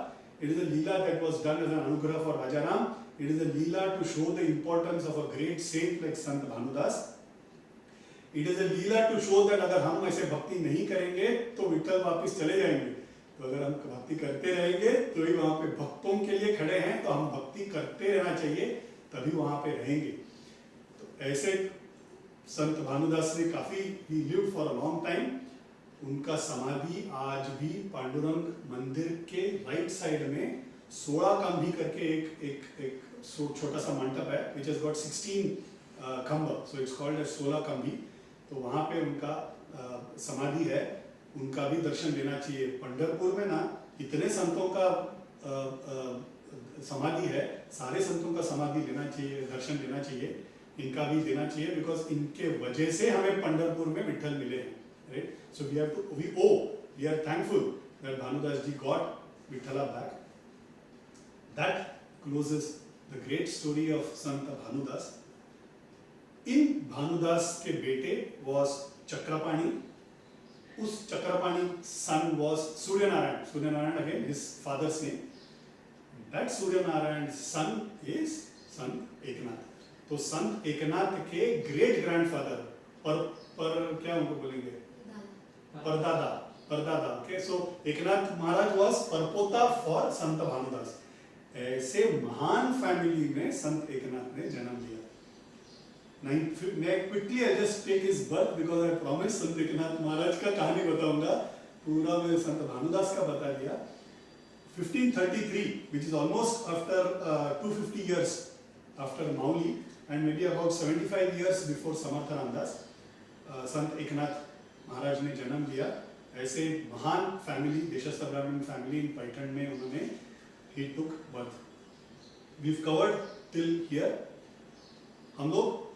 It is a leela that was done as an anugraha for Rajaram. It is a leela to show the importance of a great saint like Sant Bhanudas. It is a leela to show that अगर हम ऐसे भक्ति नहीं करेंगे तो विठल वापस चले जाएंगे. तो अगर हम भक्ति करते रहेंगे तो ही वहां पे भक्तों के लिए खड़े हैं, तो हम भक्ति करते रहना चाहिए, तभी वहां पे रहेंगे. तो ऐसे संत भानुदास ने काफी ही lived for a long time. उनका समाधि आज भी पांडुरंग मंदिर के राइट साइड में 16 कंभी करके एक छोटा सा मंडप है which has got 16 खंभ, so it's called as 16 कंभी. तो वहां पे उनका समाधि है. उनका भी दर्शन लेना चाहिए. पंढरपुर में ना इतने संतों का समाधि है, सारे संतों का समाधि लेना चाहिए, दर्शन लेना चाहिए. इनका भी लेना चाहिए बिकॉज इनके वजह से हमें पंढरपुर में विठल मिले हैं. Right. So we are thankful that Bhanudas ji got Vithala back. That closes the great story of Sant Bhanudas. इन भानुदास के बेटे वॉज चक्रपाणी. उस Chakrapani son was Suryanarayan. Suryanarayan again his father's name. That Suryanarayan's son is Sant Eknath. तो संत एकनाथ के ग्रेट ग्रैंडफादर पर क्या उनको बोलेंगे, परदादा. Okay. So Eknath Maharaj was parpota for Sant Bhanudas. ऐसे महान फैमिली में संत एकनाथ ने जन्म लिया. मैं quickly I just take his birth because I promise. Sant Eknath महाराज का कहानी बताऊंगा, पूरा मैं संत भानुदास का बता दिया. 1533 which is almost after 250 years after Mauli and maybe about 75 years before Samartha Ramdas, संत एकनाथ महाराज ने जन्म लिया. ऐसे महान फैमिली, देशस्थ ब्राह्मण फैमिली इन पैठण में उन्होंने he took birth. We've covered till here. हम लोग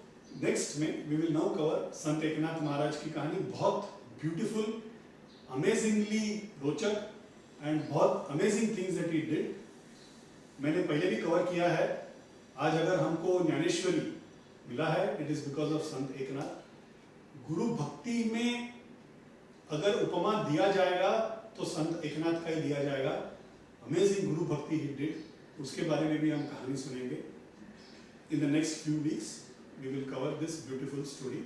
नेक्स्ट में we will now cover संत एकनाथ महाराज की कहानी. बहुत ब्यूटीफुल, अमेजिंगली रोचक एंड बहुत amazing things that he did. मैंने पहले भी कवर किया है. आज अगर हमको ज्ञानेश्वरी मिला है, इट इज बिकॉज ऑफ संत एकनाथ. गुरु भक्ति में अगर उपमा दिया जाएगा तो संत एकनाथ का ही दिया जाएगा. अमेजिंग गुरु भक्ति ही डिड. उसके बारे में भी हम कहानी सुनेंगे. In the next few weeks we will cover this beautiful story.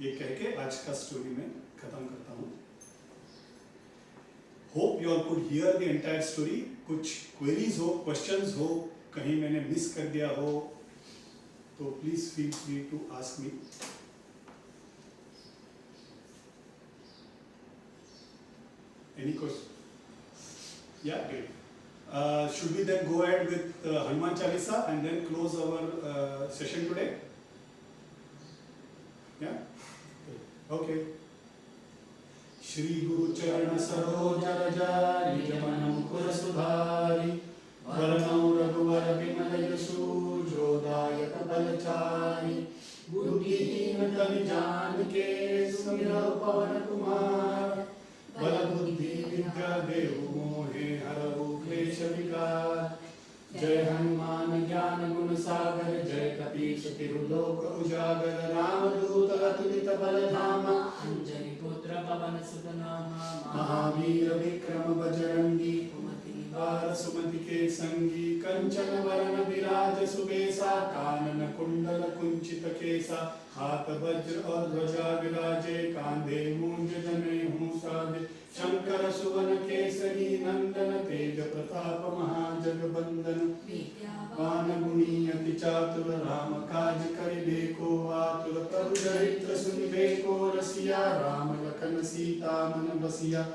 ये कह के आज का स्टोरी में खत्म करता हूँ. Hope you all could hear the entire story. कुछ क्वेरीज हो, क्वेश्चंस हो, कहीं मैंने मिस कर दिया हो तो please feel free to ask me. Any question? या great. Should we then go ahead with Hanuman Chalisa and then close our session today? Yeah? Okay. Shri Guru Charana Saroja Raja Nijamanam Kura Sudhari Varanam Raghuvar Bimala Yasu Jodayata Balachari Buddhi Natani देहु मोहे हरहु क्लेश विकार। जय हनुमान ज्ञान गुण सागर, जय कपीश तिहु लोक उजागर। रामदूत अतुलित बल धामा, अंजनी पुत्र पवन सुत नामा। महावीर विक्रम बजरंगी, बार सुमति के संगी। कंचन वरण विराज सुबेसा, कानन कुंडल कुंचित केसा। हाथ वज्र और ध्वजा विराजे, कांधे मूंज जनेऊ साजे। शंकर सुवन केसरी नंदन, तेज प्रताप महाजगबंदन। वान गुणी अति चातुर, राम काज करिबे को आतुर। प्रभु चरित्र सुनिबे को रसिया, राम लखन सीता मन बसिया।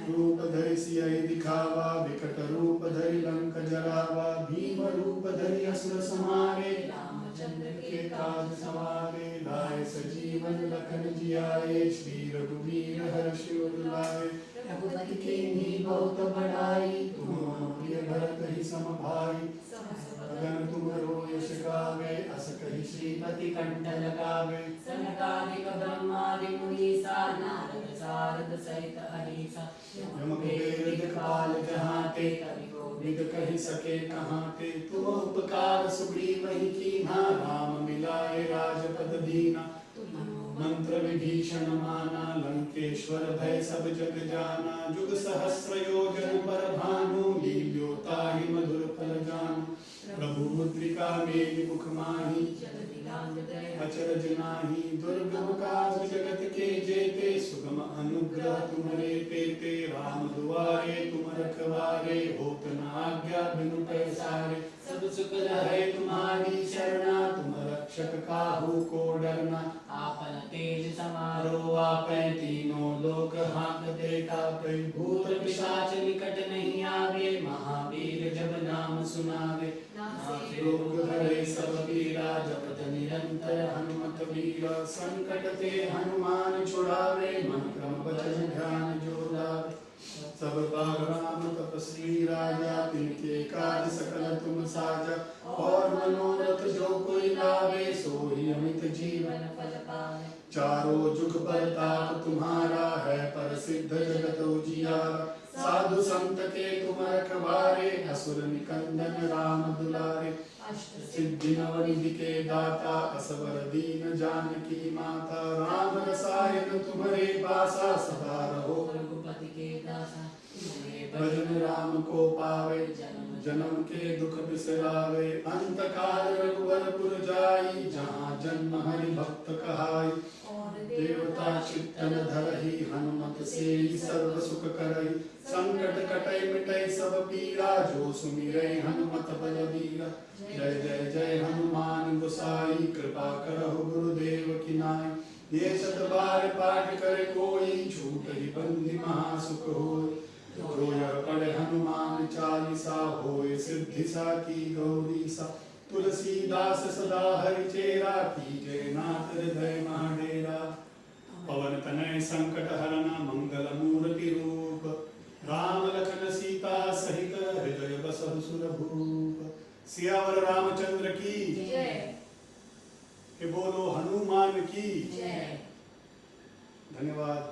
रूप धरि सियहि दिखावा, विकट रूप धरि लंक जरावा। भीम रूप धरि असुर संहारे, रामचंद्र के काज सवारे। लाए सजीवन लखन जियाए, श्री रघुवीर हर्षि उर लाए। रघुपति कीन्ही बहुत बड़ाई, तुम प्रिय भरत ही सम भाई। अगन तुमरो यश गावे, अस कहि श्रीपति कंठ लगावे। सनकादिक ब्रह्मादि मुनीसा, नारद सारद सहित अहिसा। यम कुबेर दिखपाल जहाते, कवि विद कहि सके कहाते। तुम उपकार सुग्रीव ही कीन्हा, राम मिलाए राजपद दीना। मंत्र विभीषण माना, लंकेश्वर भय सब जग जाना। जुग सहस्र योजन पर भानु, लील्योताहि मधुर फल जानु। प्रभु मुद्रिका मेघ मुख माही, अचरज नाही। दुर्गम काज जगत के जेते, सुगम अनुग्रह तुम्हारे तेते। राम दुआरे तुम रखवारे, होत न आज्ञा बिनु पैसारे। सब सुख है तुम्हारी शरणा, तुम रक्षक काहू को डरना। आपन तेज समारो, आपै तीनों लोक हाँकते कापै। भूत पिशाच निकट नहीं आवे, महावीर जब नाम सुनावे। नासे रोग हरे सब पीड़ा, जपत निरंतर हनुमत वीरा। संकट ते हनुमान छुड़ावे, मन क्रम वचन ध्यान जो लावे। सब बाग राम तपस्वी राजा, तिनके काज सकल तुम साजा। और मनोरथ जो कोई लावे, सोई अमित जीवन फल पावे। चारों जुग परताप तुम्हारा, है प्रसिद्ध जगत उजियारा। साधु संत के तुम रखवारे, असुर निकंदन राम दुलारे। अष्ट सिद्धि नवनिधि के दाता, असवर दीन जानकी माता। राम रसायन तुम्हारे पासा, सदा रहो रघुपति के दासा। भजन राम को पावे, जन्म के दुख बिसरावे। अंत काल रघुवरपुर जाई, जहाँ जन्म हरि भक्त कहाई। देवता चित्तन धरहि, हनुमत से सर्व सुख करहि। संकट कटै मिटै सब पीरा, जो सुमिरै हनुमत बलबीरा। जय जय जय हनुमान गोसाई, कृपा करहु गुरुदेव की नाई। ये शत बार पाठ करे कोई, छूटहि बंदी महासुख होय। जो यह पढ़े हनुमान चालीसा, होय सिद्धि साकी गौरीसा। तुलसीदास सदा हरिचेरा, कीजय नाथ हृदय माडेरा। पवन तनय संकट हरन, मंगल मूर्ति रूप। राम लखन सीता सहित, हृदय बसहु सुर भूप। सियावर रामचंद्र की जय। के बोलो हनुमान की जय। धन्यवाद।